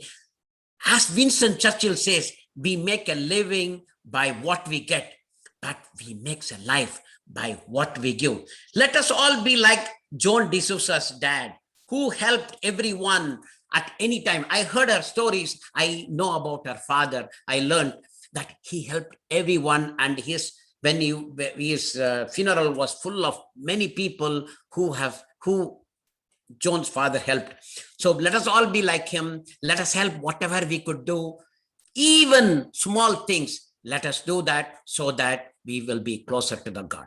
As Winston Churchill says, we make a living by what we get, but we make a life by what we give. Let us all be like Joan D'Souza's dad, who helped everyone at any time. I heard her stories. I know about her father. I learned that he helped everyone, and his funeral was full of many people who John's father helped. So let us all be like him. Let us help whatever we could do, even small things. Let us do that so that we will be closer to the God.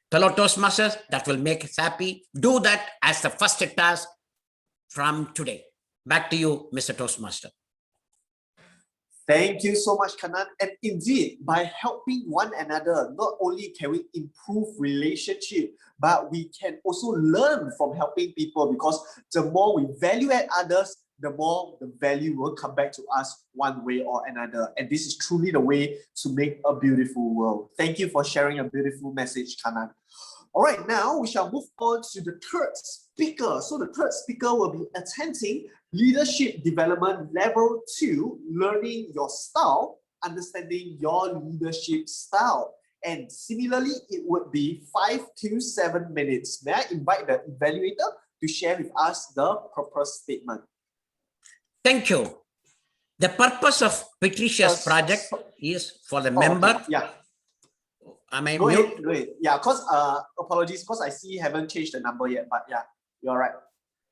Fellow Toastmasters, that will make us happy. Do that as the first task from today. Back to you, Mr. Toastmaster.
Thank you so much, Kanan. And indeed, by helping one another, not only can we improve relationship, but we can also learn from helping people, because the more we value at others, the more the value will come back to us one way or another. And this is truly the way to make a beautiful world. Thank you for sharing a beautiful message, Kanan. All right, now we shall move on to the third speaker. So the third speaker will be attending Leadership Development Level 2, Learning Your Style, Understanding Your Leadership Style. And similarly, it would be 5 to 7 minutes. May I invite the evaluator to share with us the purpose statement?
Thank you. The purpose of Patricia's project is for the member.
Okay. Yeah.
Am I
Go
mute?
ahead, go ahead. Yeah, because apologies, because I see you haven't changed the number yet, but yeah, you're right.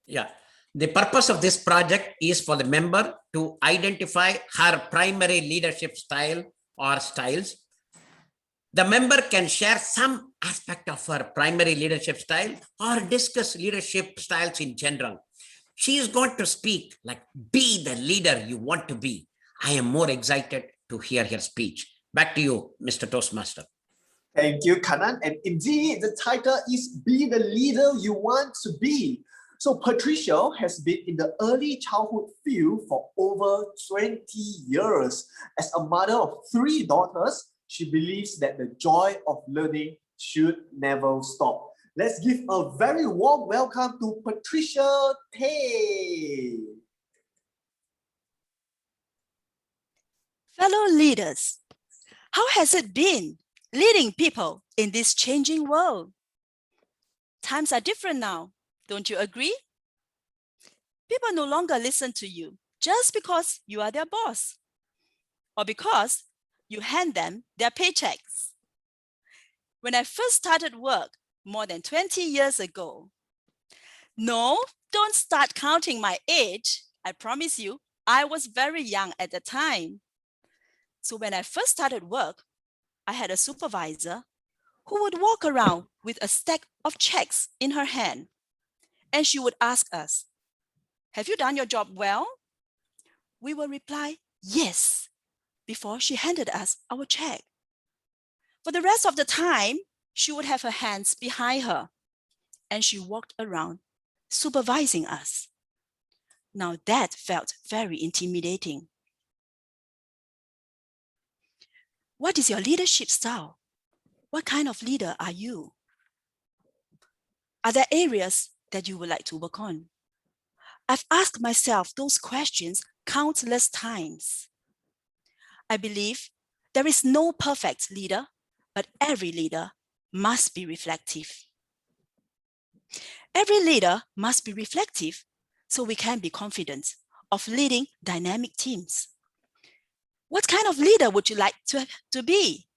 Yeah. The purpose of this project is for the member to identify her primary leadership style or styles. The member can share some aspect of her primary leadership style or discuss leadership styles in general. She is going to speak like, be the leader you want to be. I am more excited to hear her speech. Back to you, Mr. Toastmaster.
Thank you, Kanan. And indeed, the title is Be the Leader You Want to Be. So Patricia has been in the early childhood field for over 20 years. As a mother of 3 daughters, she believes that the joy of learning should never stop. Let's give a very warm welcome to Patricia Tay.
Fellow leaders, how has it been? leading people in this changing world. Times are different now, don't you agree? People no longer listen to you just because you are their boss or because you hand them their paychecks. When I first started work more than 20 years ago, no, don't start counting my age. I promise you, I was very young at the time. So when I first started work, I had a supervisor who would walk around with a stack of checks in her hand. And she would ask us, "Have you done your job well?" We will reply, "Yes," before she handed us our check. For the rest of the time, she would have her hands behind her and she walked around supervising us. Now that felt very intimidating. What is your leadership style? What kind of leader are you? Are there areas that you would like to work on? I've asked myself those questions countless times. I believe there is no perfect leader, but every leader must be reflective. Every leader must be reflective so we can be confident of leading dynamic teams. What kind of leader would you like to be?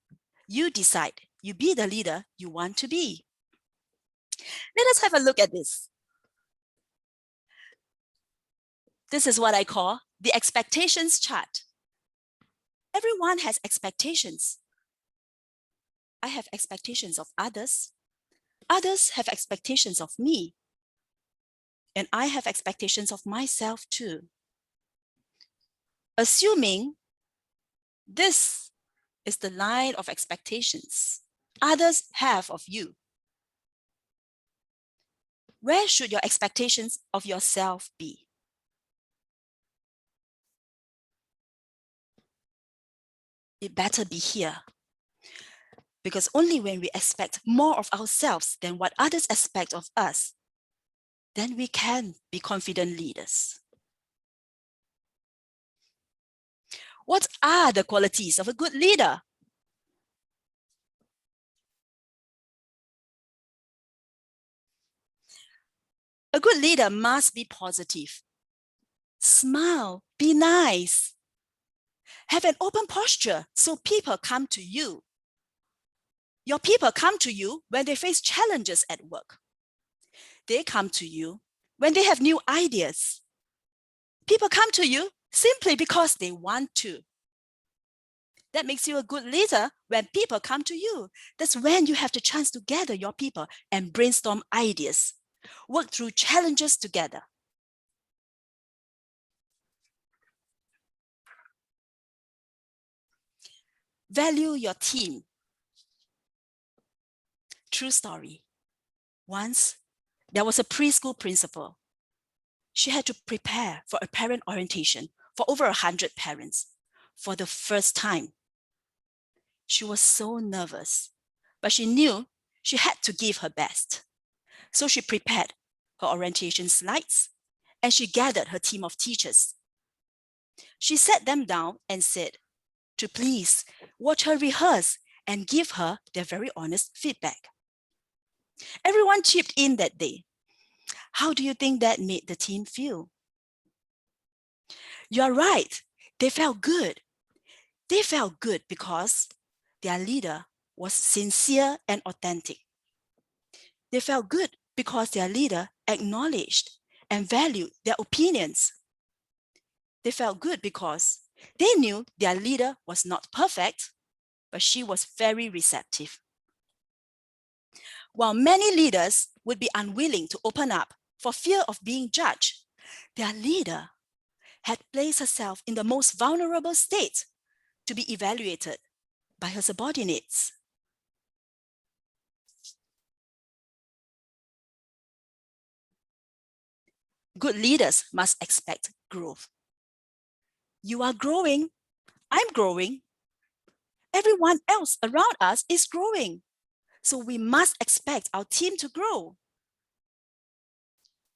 You decide. You be the leader you want to be. Let us have a look at this. This is what I call the expectations chart. Everyone has expectations. I have expectations of others. Others have expectations of me. And I have expectations of myself too. Assuming this is the line of expectations others have of you, where should your expectations of yourself be? It better be here. Because only when we expect more of ourselves than what others expect of us, then we can be confident leaders. What are the qualities of a good leader? A good leader must be positive. Smile, be nice. Have an open posture so people come to you. Your people come to you when they face challenges at work. They come to you when they have new ideas. People come to you simply because they want to. That makes you a good leader when people come to you. That's when you have the chance to gather your people and brainstorm ideas, work through challenges together. Value your team. True story. Once, there was a preschool principal. She had to prepare for a parent orientation for over 100 parents for the first time. She was so nervous, but she knew she had to give her best. So she prepared her orientation slides and she gathered her team of teachers. She sat them down and said to please watch her rehearse and give her their very honest feedback. Everyone chipped in that day. How do you think that made the team feel? You're right. They felt good. They felt good because their leader was sincere and authentic. They felt good because their leader acknowledged and valued their opinions. They felt good because they knew their leader was not perfect, but she was very receptive. While many leaders would be unwilling to open up for fear of being judged, their leader had placed herself in the most vulnerable state to be evaluated by her subordinates. Good leaders must expect growth. You are growing. I'm growing. Everyone else around us is growing. So we must expect our team to grow.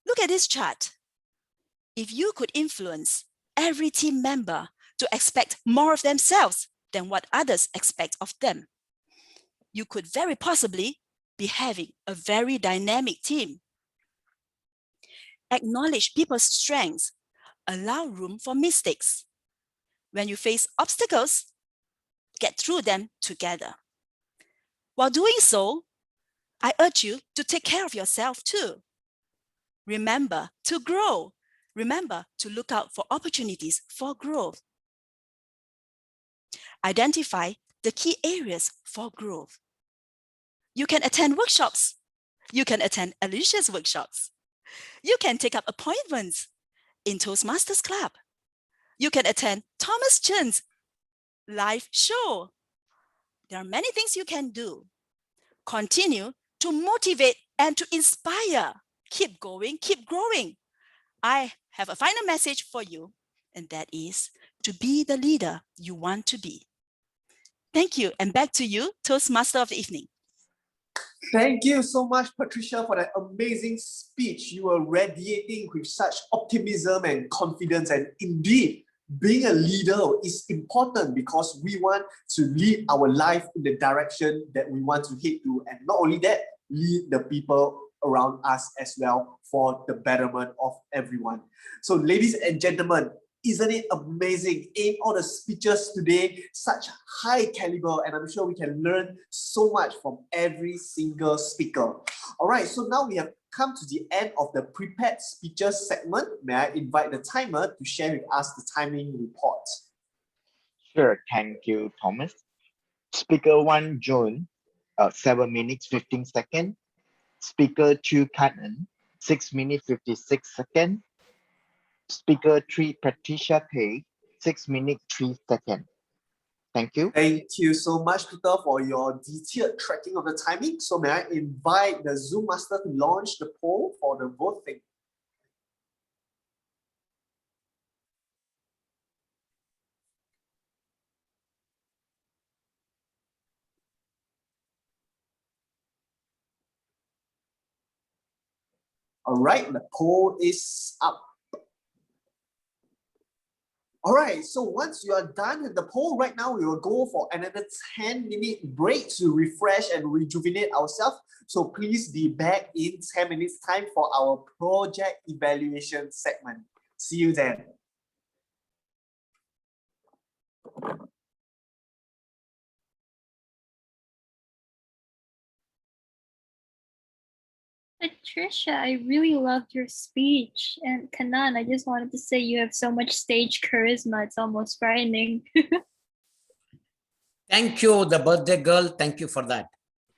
Look at this chart. If you could influence every team member to expect more of themselves than what others expect of them, you could very possibly be having a very dynamic team. Acknowledge people's strengths. Allow room for mistakes. When you face obstacles, get through them together. While doing so, I urge you to take care of yourself too. Remember to grow. Remember to look out for opportunities for growth. Identify the key areas for growth. You can attend workshops. You can attend Alicia's workshops. You can take up appointments in Toastmasters Club. You can attend Thomas Chen's live show. There are many things you can do. Continue to motivate and to inspire. Keep going, keep growing. I have a final message for you, and that is to be the leader you want to be. Thank you, and back to you, Toastmaster of the evening.
Thank you so much, Patricia, for that amazing speech. You were radiating with such optimism and confidence. And indeed, being a leader is important because we want to lead our life in the direction that we want to head to. And not only that, lead the people around us as well for the betterment of everyone. So ladies and gentlemen, isn't it amazing? In all the speeches today, such high caliber, and I'm sure we can learn so much from every single speaker. All right, so now we have come to the end of the prepared speeches segment. May I invite the timer to share with us the timing report?
Sure, thank you, Thomas. Speaker 1, John, 7 minutes 15 seconds. Speaker 2, Kanan, 6 minutes 56 seconds. Speaker 3, Patricia Tay, 6 minutes 3 seconds. Thank you.
Thank you so much, Peter, for your detailed tracking of the timing. So may I invite the Zoom master to launch the poll for the voting? All right, the poll is up. All right, so once you are done with the poll, right now we will go for another 10-minute break to refresh and rejuvenate ourselves. So please be back in 10 minutes time for our project evaluation segment. See you then.
Patricia, I really loved your speech. And Kanan, I just wanted to say you have so much stage charisma. It's almost frightening.
Thank you, the birthday girl. Thank you for that.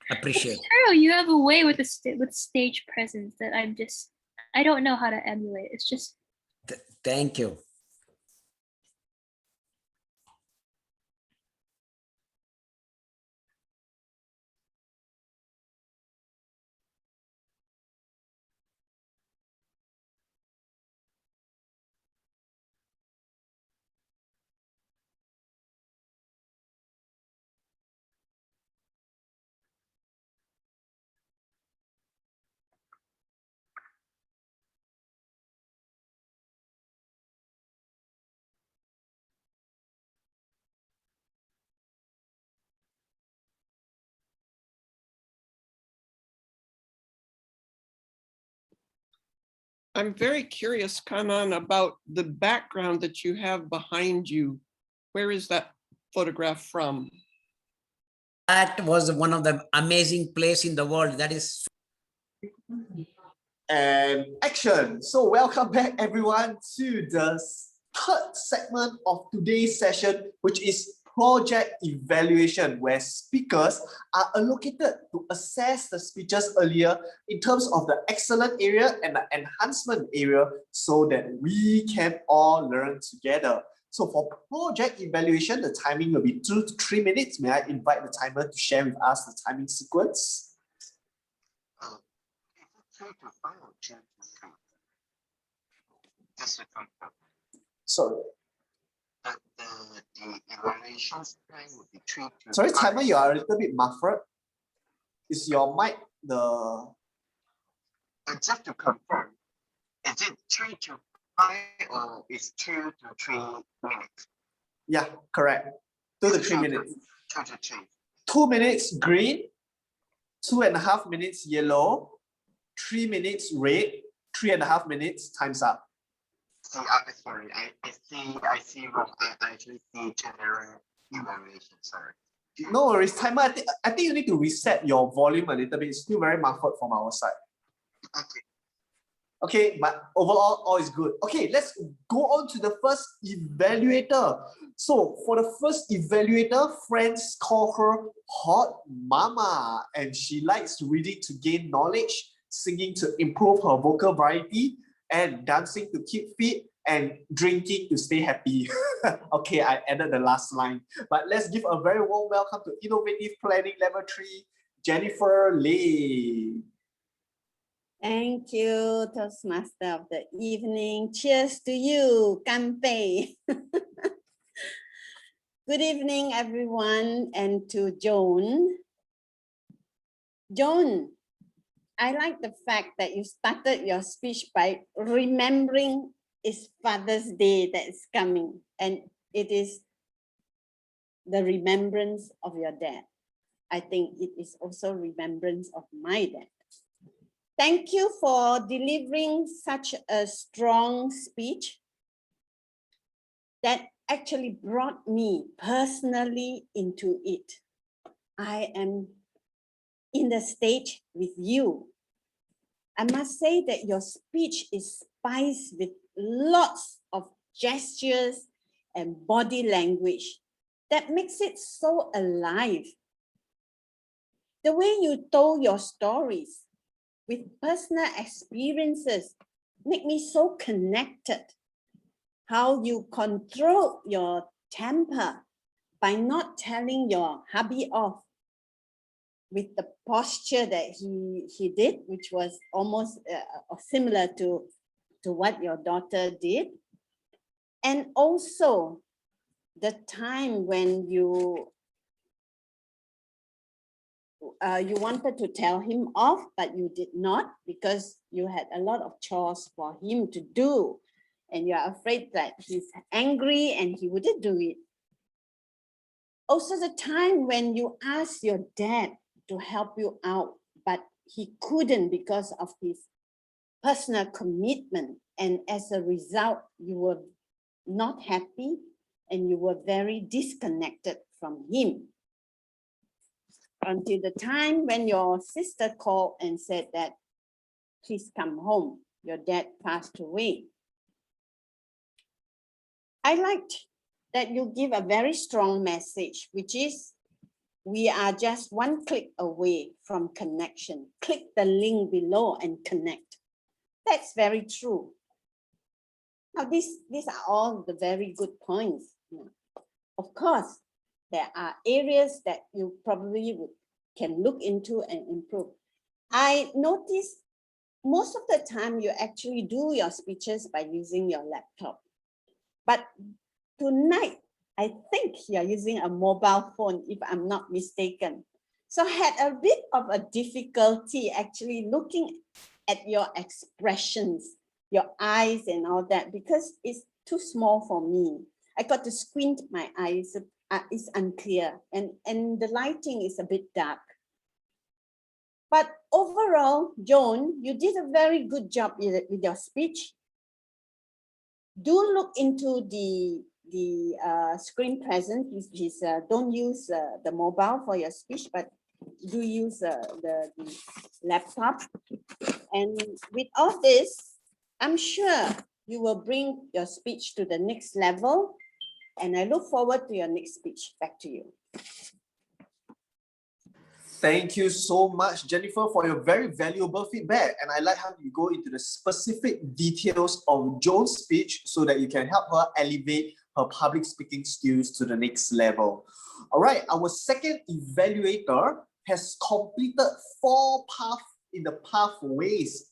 Appreciate it.
True, you have a way with with stage presence that I don't know how to emulate. It's just.
Thank you.
I'm very curious, Kanan, about the background that you have behind you. Where is that photograph from?
That was one of the amazing place in the world. That is.
And action. So welcome back everyone to the third segment of today's session, which is project evaluation, where speakers are allocated to assess the speeches earlier in terms of the excellent area and the enhancement area so that we can all learn together. So for project evaluation, the timing will be 2 to 3 minutes. May I invite the timer to share with us the timing sequence? Sorry.
The evaluation time would be 3 to
Sorry,
5.
timer, you are a little bit muffled. Is your mic the...
Just to confirm, is it 3 to 5 or is 2 to 3 minutes?
Yeah, correct. 2 to 3 minutes.
2 to 3.
2 minutes green, 2.5 minutes yellow, 3 minutes red, 3.5 minutes, time's up.
See, sorry, I see wrong. I actually see general evaluation, sorry.
No worries, timer. I think you need to reset your volume a little bit. It's still very muffled from our side.
Okay.
Okay, but overall, all is good. Okay, let's go on to the first evaluator. So for the first evaluator, friends call her Hot Mama, and she likes reading to gain knowledge, singing to improve her vocal variety, and dancing to keep fit, and drinking to stay happy. Okay, I added the last line. But let's give a very warm welcome to Innovative Planning Level 3, Jennifer Lee.
Thank you, Toastmaster of the evening. Cheers to you, Kanpei. Good evening, everyone, and to Joan. Joan, I like the fact that you started your speech by remembering it's Father's Day that is coming, and it is the remembrance of your dad. I think it is also remembrance of my dad. Thank you for delivering such a strong speech that actually brought me personally into it. I am in the stage with you. I must say that your speech is spiced with lots of gestures and body language that makes it so alive. The way you told your stories with personal experiences make me so connected. How you control your temper by not telling your hubby off with the posture that he did, which was almost similar to what your daughter did. And also the time when you wanted to tell him off, but you did not because you had a lot of chores for him to do. And you're afraid that he's angry and he wouldn't do it. Also the time when you asked your dad to help you out, but he couldn't because of his personal commitment. And as a result, you were not happy and you were very disconnected from him. Until the time when your sister called and said that, please come home, your dad passed away. I liked that you give a very strong message, which is we are just one click away from connection. Click the link below and connect. That's very true. Now, these are all the very good points. Of course, there are areas that you probably can look into and improve. I noticed most of the time you actually do your speeches by using your laptop. But tonight, I think you're using a mobile phone, if I'm not mistaken. So I had a bit of a difficulty actually looking at your expressions, your eyes and all that, because it's too small for me. I got to squint my eyes, it's unclear, and the lighting is a bit dark. But overall, Joan, you did a very good job with your speech. Do look into the screen present, which is don't use the mobile for your speech, but do use the laptop. And with all this, I'm sure you will bring your speech to the next level. And I look forward to your next speech. Back to you.
Thank you so much, Jennifer, for your very valuable feedback. And I like how you go into the specific details of Joan's speech so that you can help her elevate her public speaking skills to the next level. All right, our second evaluator has completed 4 paths in the pathways: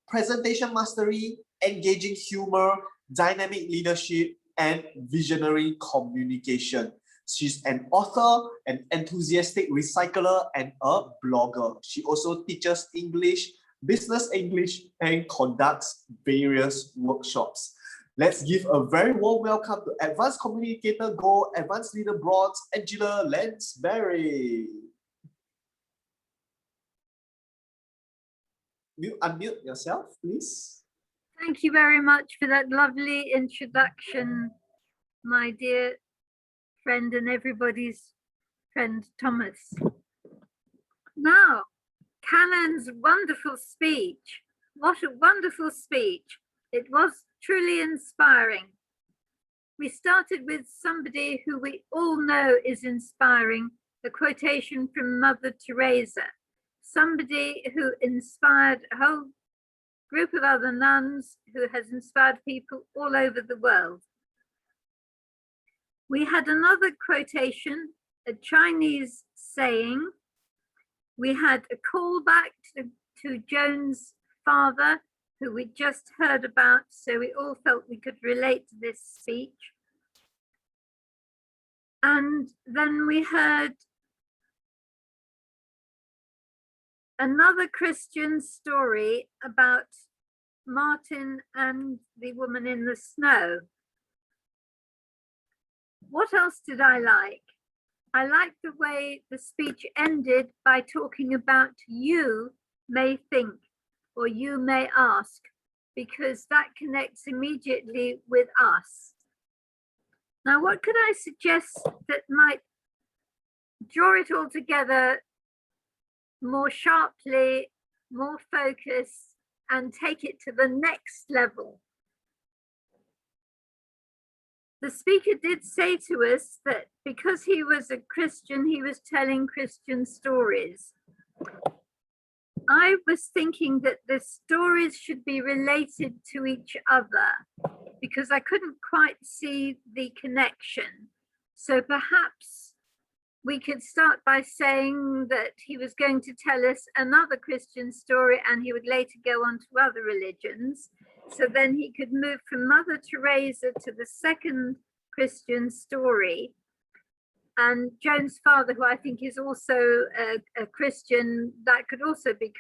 presentation mastery, engaging humor, dynamic leadership, and visionary communication. She's an author, an enthusiastic recycler, and a blogger. She also teaches English, business English, and conducts various workshops. Let's give a very warm welcome to Advanced Communicator Gold, Advanced Leader Bronze, Angela Lansbury. Unmute yourself, please.
Thank you very much for that lovely introduction, my dear friend and everybody's friend, Thomas. Now, Cannon's wonderful speech. What a wonderful speech. It was truly inspiring. We started with somebody who we all know is inspiring, a quotation from Mother Teresa, somebody who inspired a whole group of other nuns, who has inspired people all over the world. We had another quotation, a Chinese saying. We had a callback to Joan's father, who we just heard about, so we all felt we could relate to this speech. And then we heard another Christian story about Morton and the woman in the snow. What else did I like? I liked the way the speech ended by talking about you may think or you may ask, because that connects immediately with us. Now, what could I suggest that might draw it all together more sharply, more focused, and take it to the next level? The speaker did say to us that because he was a Christian, he was telling Christian stories. I was thinking that the stories should be related to each other because I couldn't quite see the connection. So perhaps we could start by saying that he was going to tell us another Christian story and he would later go on to other religions. So then he could move from Mother Teresa to the second Christian story. And Joan's father, who I think is also a Christian, that could also be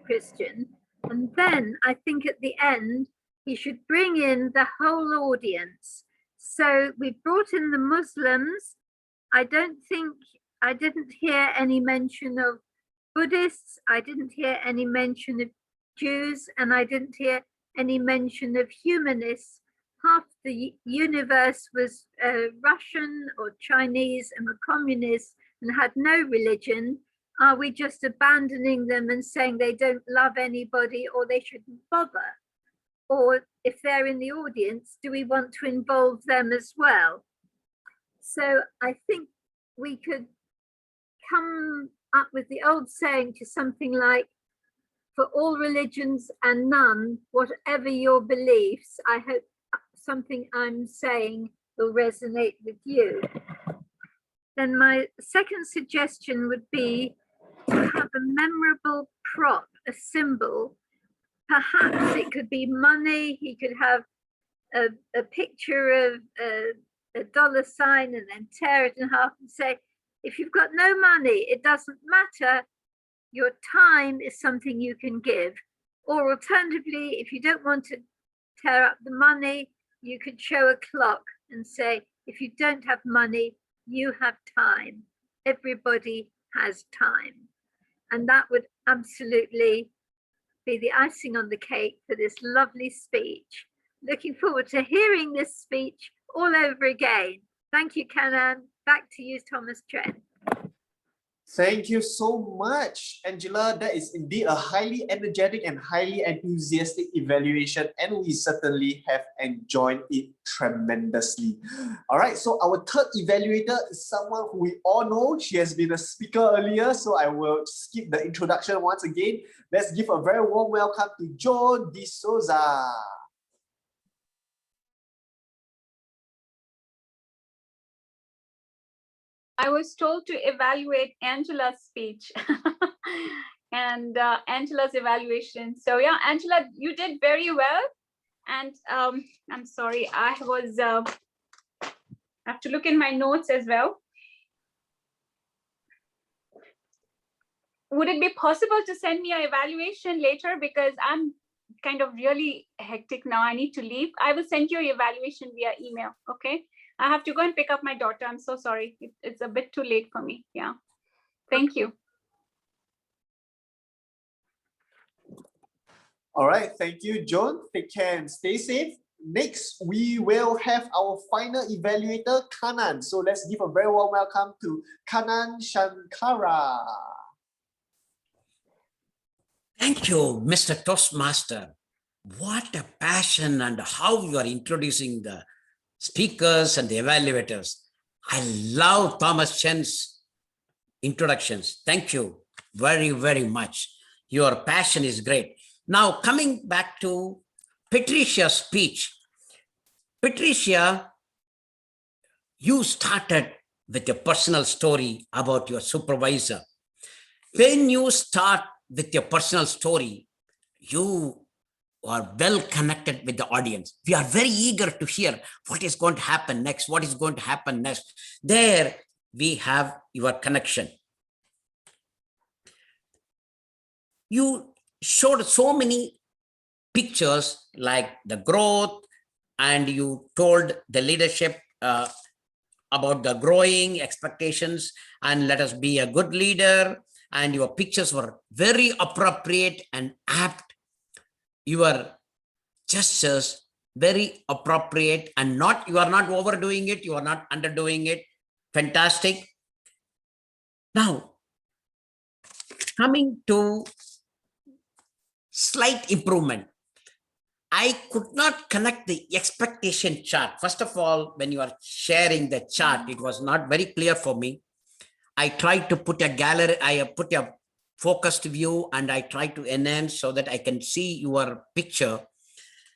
Christian. And then I think at the end, he should bring in the whole audience. So we brought in the Muslims. I didn't hear any mention of Buddhists. I didn't hear any mention of Jews, and I didn't hear any mention of humanists. Half the universe was Russian or Chinese and were communists and had no religion. Are we just abandoning them and saying they don't love anybody or they shouldn't bother? Or if they're in the audience, do we want to involve them as well? So I think we could come up with the old saying to something like, for all religions and none, whatever your beliefs, I hope something I'm saying will resonate with you. Then my second suggestion would be to have a memorable prop, a symbol. Perhaps it could be money. He could have a picture of a dollar sign and then tear it in half and say, if you've got no money, it doesn't matter. Your time is something you can give. Or alternatively, if you don't want to tear up the money, you could show a clock and say, if you don't have money, you have time. Everybody has time. And that would absolutely be the icing on the cake for this lovely speech. Looking forward to hearing this speech all over again. Thank you, Canan. Back to you, Thomas Chen.
Thank you so much, Angela. That is indeed a highly energetic and highly enthusiastic evaluation, and we certainly have enjoyed it tremendously. All right, so our third evaluator is someone who we all know. She has been a speaker earlier, so I will skip the introduction once again. Let's give a very warm welcome to Jo D'Souza.
I was told to evaluate Angela's speech and Angela's evaluation. So yeah, Angela, you did very well. And I'm sorry, I have to look in my notes as well. Would it be possible to send me an evaluation later? Because I'm kind of really hectic now. I need to leave. I will send you your evaluation via email. Okay. I have to go and pick up my daughter. I'm so sorry. It's a bit too late for me. Yeah. Thank you.
All right, thank you, Joan. Take care and stay safe. Next, we will have our final evaluator, Kanan. So let's give a very warm welcome to Kanan Shankara.
Thank you, Mr. Toastmaster. What a passion and how you are introducing the speakers and the evaluators. I love Thomas Chen's introductions. Thank you very, very much. Your passion is great. Now, coming back to Patricia's speech. Patricia, you started with a personal story about your supervisor. When you start with your personal story, you are well connected with the audience. We are very eager to hear what is going to happen next, what is going to happen next. There we have your connection. You showed so many pictures like the growth, and you told the leadership about the growing expectations and let us be a good leader. And your pictures were very appropriate and apt. Your gestures very appropriate and you are not overdoing it, you are not underdoing it. Fantastic. Now, coming to slight improvement. I could not connect the expectation chart. First of all, when you are sharing the chart, it was not very clear for me. I tried to put a gallery, I put a focused view, and I tried to enhance so that I can see your picture.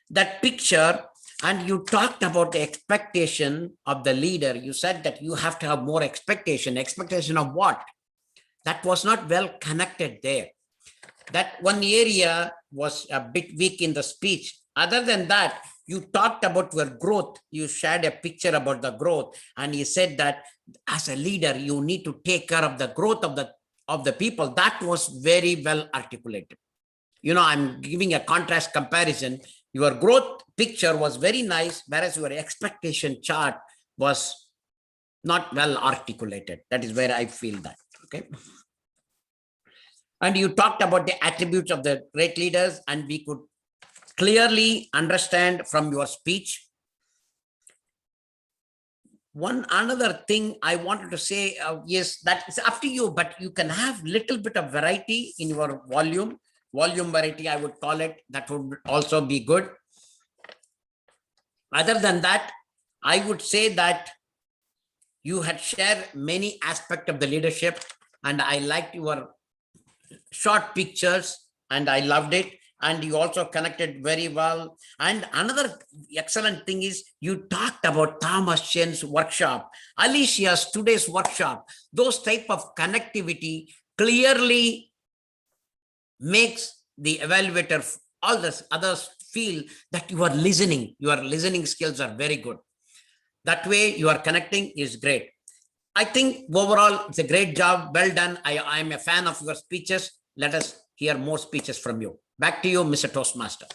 That picture, and you talked about the expectation of the leader. You said that you have to have more expectation. Expectation of what? That was not well connected there. That one area was a bit weak in the speech. Other than that, you talked about your growth. You shared a picture about the growth, and you said that as a leader, you need to take care of the growth of the people. That was very well articulated. You know, I'm giving a contrast comparison. Your growth picture was very nice, whereas your expectation chart was not well articulated. That is where I feel that. Okay. And you talked about the attributes of the great leaders, and we could clearly understand from your speech. Another thing I wanted to say is that it's up to you, but you can have little bit of variety in your volume variety, I would call it. That would also be good. Other than that, I would say that you had shared many aspects of the leadership, and I liked your short pictures and I loved it. And you also connected very well. And another excellent thing is you talked about Thomas Chen's workshop, Alicia's today's workshop. Those type of connectivity clearly makes the evaluator, all the others feel that you are listening. Your listening skills are very good. That way you are connecting is great. I think overall it's a great job. Well done. I am a fan of your speeches. Let us hear more speeches from you. Back to you, Mr. Toastmaster.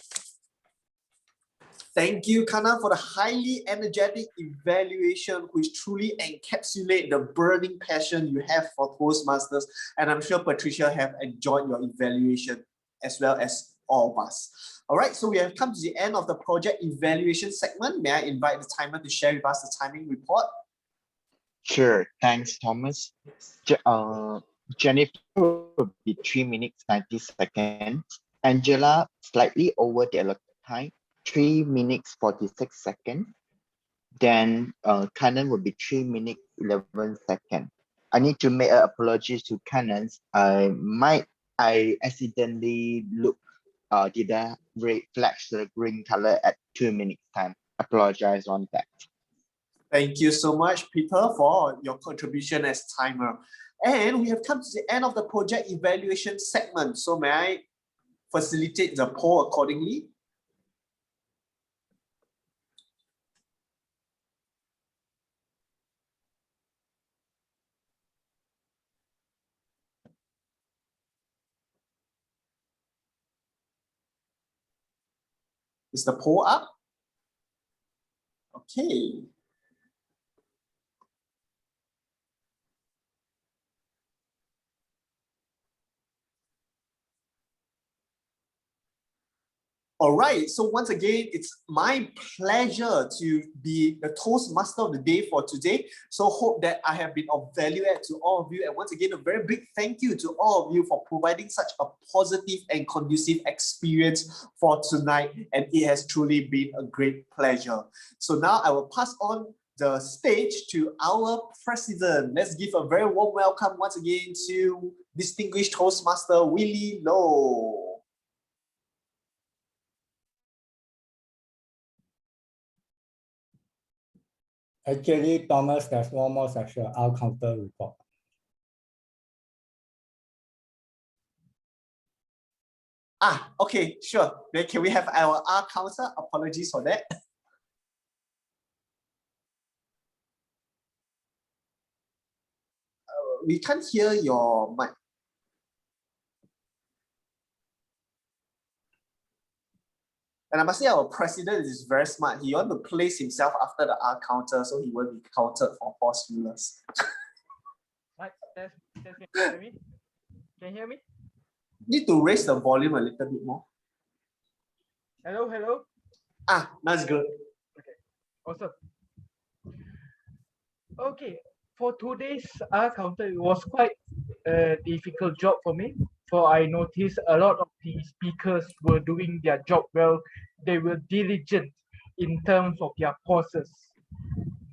Thank you, Kana, for the highly energetic evaluation, which truly encapsulate the burning passion you have for Toastmasters. And I'm sure Patricia have enjoyed your evaluation as well as all of us. All right, so we have come to the end of the project evaluation segment. May I invite the timer to share with us the timing report?
Sure, thanks, Thomas. Jennifer will be 3 minutes 90 seconds. Angela slightly over the allotted time, 3 minutes 46 seconds. Then Kanan will be 3 minutes 11 seconds. I need to make an apology to Kanan. I accidentally did a flash the green color at 2 minutes time. Apologize on that.
Thank you so much, Peter, for your contribution as timer. And we have come to the end of the project evaluation segment. So may I facilitate the poll accordingly? Is the poll up? Okay. All right, so once again, it's my pleasure to be the Toastmaster of the day for today. So hope that I have been of value add to all of you. And once again, a very big thank you to all of you for providing such a positive and conducive experience for tonight. And it has truly been a great pleasure. So now I will pass on the stage to our president. Let's give a very warm welcome once again to distinguished Toastmaster Willie Low.
Actually, Thomas, there's one more section, our counter report.
Okay, sure. Then can we have our R counter? Apologies for that. We can't hear your mic. And I must say our president is very smart. He wants to place himself after the R counter so he won't be counted for false rulers.
Mike, can you hear me? Can you hear me?
Need to raise the volume a little bit more.
Hello, hello.
That's good.
Okay, awesome. Okay, for today's R counter, it was quite a difficult job for me. For I noticed a lot of the speakers were doing their job well. They were diligent in terms of their pauses.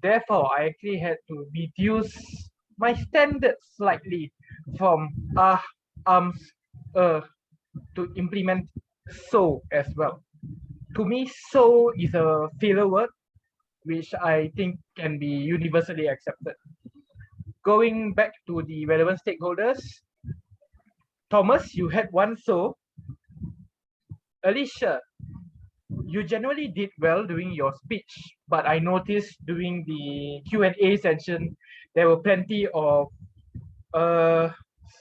Therefore, I actually had to reduce my standards slightly from arms, to implement so as well. To me, so is a filler word, which I think can be universally accepted. Going back to the relevant stakeholders, Thomas, you had one so. Alicia, you generally did well during your speech, but I noticed during the Q&A session, there were plenty of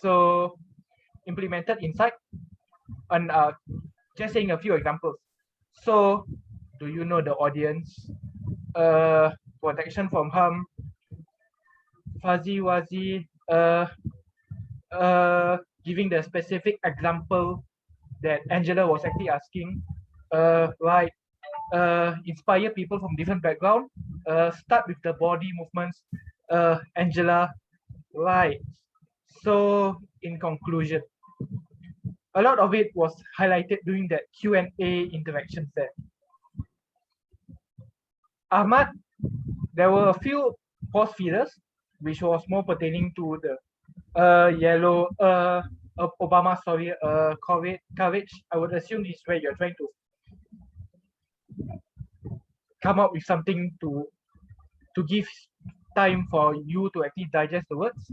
so implemented insight. And just saying a few examples. So, do you know the audience? Protection from harm. Fuzzy Wuzzy. Giving the specific example that Angela was actually asking. Right. Inspire people from different background. Start with the body movements. Angela. Right. So, in conclusion, a lot of it was highlighted during that Q&A interactions there. Ahmad, there were a few pause fillers, which was more pertaining to the yellow Obama story coverage. I would assume this is where you're trying to come up with something to give time for you to actually digest the words.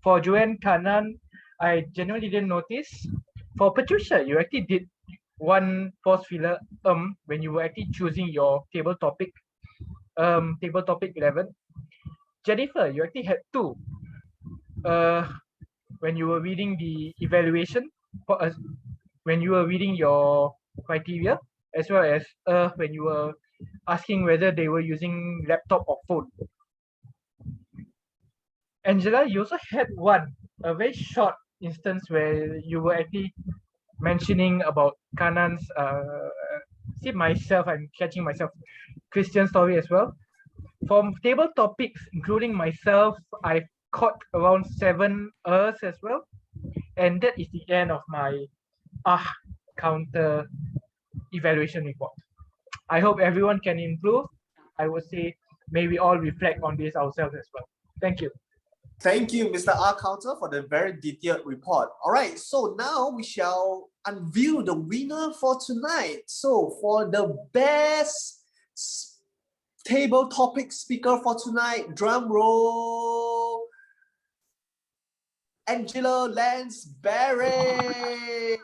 For Joanne Kanan, I genuinely didn't notice. For Patricia, you actually did one pause filler when you were actually choosing your table topic 11. Jennifer, you actually had two when you were reading the evaluation, when you were reading your criteria, as well as when you were asking whether they were using laptop or phone. Angela, you also had a very short instance where you were actually mentioning about Kanan's I'm catching myself, Christian story as well. From table topics, including myself, I caught around 7 as well. And that is the end of my counter evaluation report. I hope everyone can improve. I would say may we all reflect on this ourselves as well. Thank you.
Thank you, Mr. R Counter, for the very detailed report. All right, so now we shall unveil the winner for tonight. So for the best table topic speaker for tonight, drum roll, Angela Lansbury.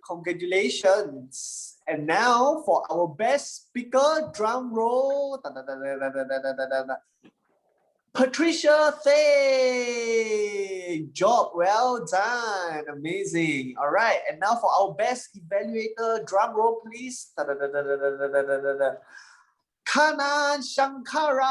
Congratulations. And now for our best speaker, drum roll. Patricia Thay, job well done, amazing. All right, and now for our best evaluator, drum roll please. Kanan Shankara,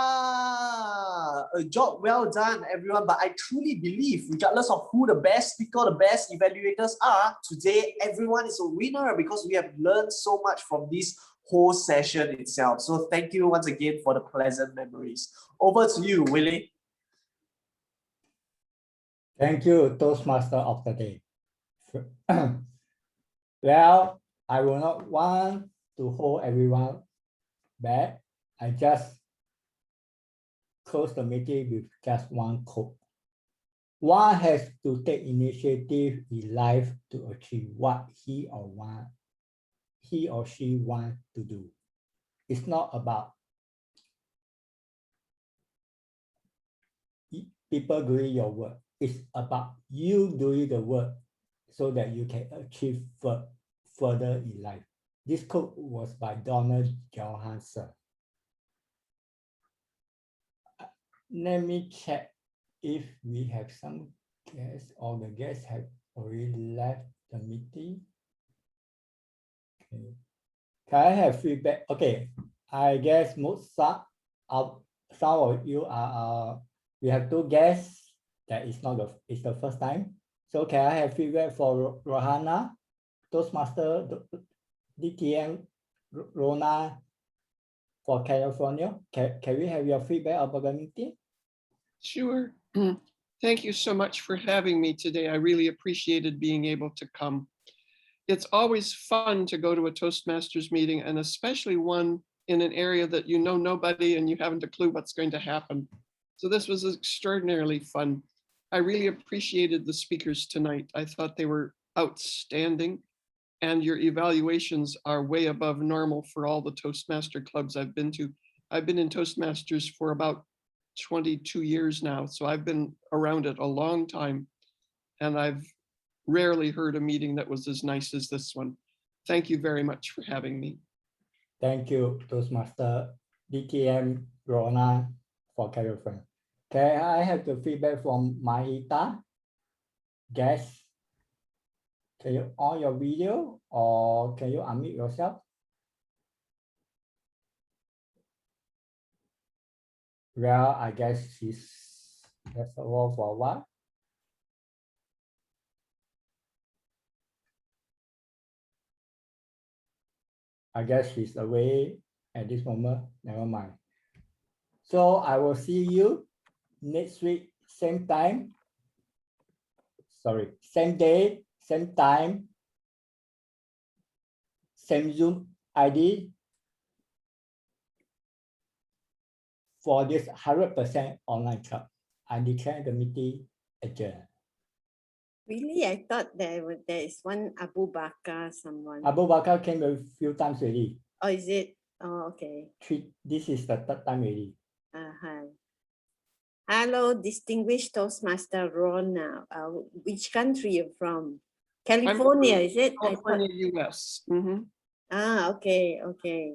a job well done, everyone. But I truly believe, regardless of who the best speaker, the best evaluators are, today everyone is a winner because we have learned so much from this whole session itself. So thank you once again for the pleasant memories. Over to you, Willie.
Thank you, Toastmaster of the day. Well, I will not want to hold everyone back. I just close the meeting with just one quote. One has to take initiative in life to achieve what he or she wants to do. It's not about people doing your work. It's about you doing the work so that you can achieve further in life. This quote was by Donald Johansson. Let me check if we have some guests or the guests have already left the meeting. Okay. Can I have feedback? Okay, I guess some of you are we have two guests that is not it's the first time. So can I have feedback for Rohana, Toastmaster, DTM, Rona for California? Can we have your feedback about the meeting?
Sure. Thank you so much for having me today. I really appreciated being able to come. It's always fun to go to a Toastmasters meeting, and especially one in an area that you know nobody and you haven't a clue what's going to happen. So this was extraordinarily fun. I really appreciated the speakers tonight. I thought they were outstanding, and your evaluations are way above normal for all the Toastmaster clubs I've been to. I've been in Toastmasters for about 22 years now, so I've been around it a long time, and I've rarely heard a meeting that was as nice as this one. Thank you very much for having me.
Thank you, Toastmaster DTM Rona for California. Can I have the feedback from Mahita? Guest, can you on your video or can you unmute yourself? Well, I guess that's all for a while. I guess she's away at this moment. Never mind. So I will see you next week, same time. Sorry, same day, same time, same Zoom ID for this 100% online club. I declare the meeting adjourned.
Really, I thought there is one Abu Bakar, someone.
Abu Bakar came a few times already.
Oh, is it? Oh, okay.
This is the third time already.
Hi. Hello, distinguished Toastmaster Rona. Which country are you from? California, is it?
California, US. Mm-hmm.
Ah, okay, okay.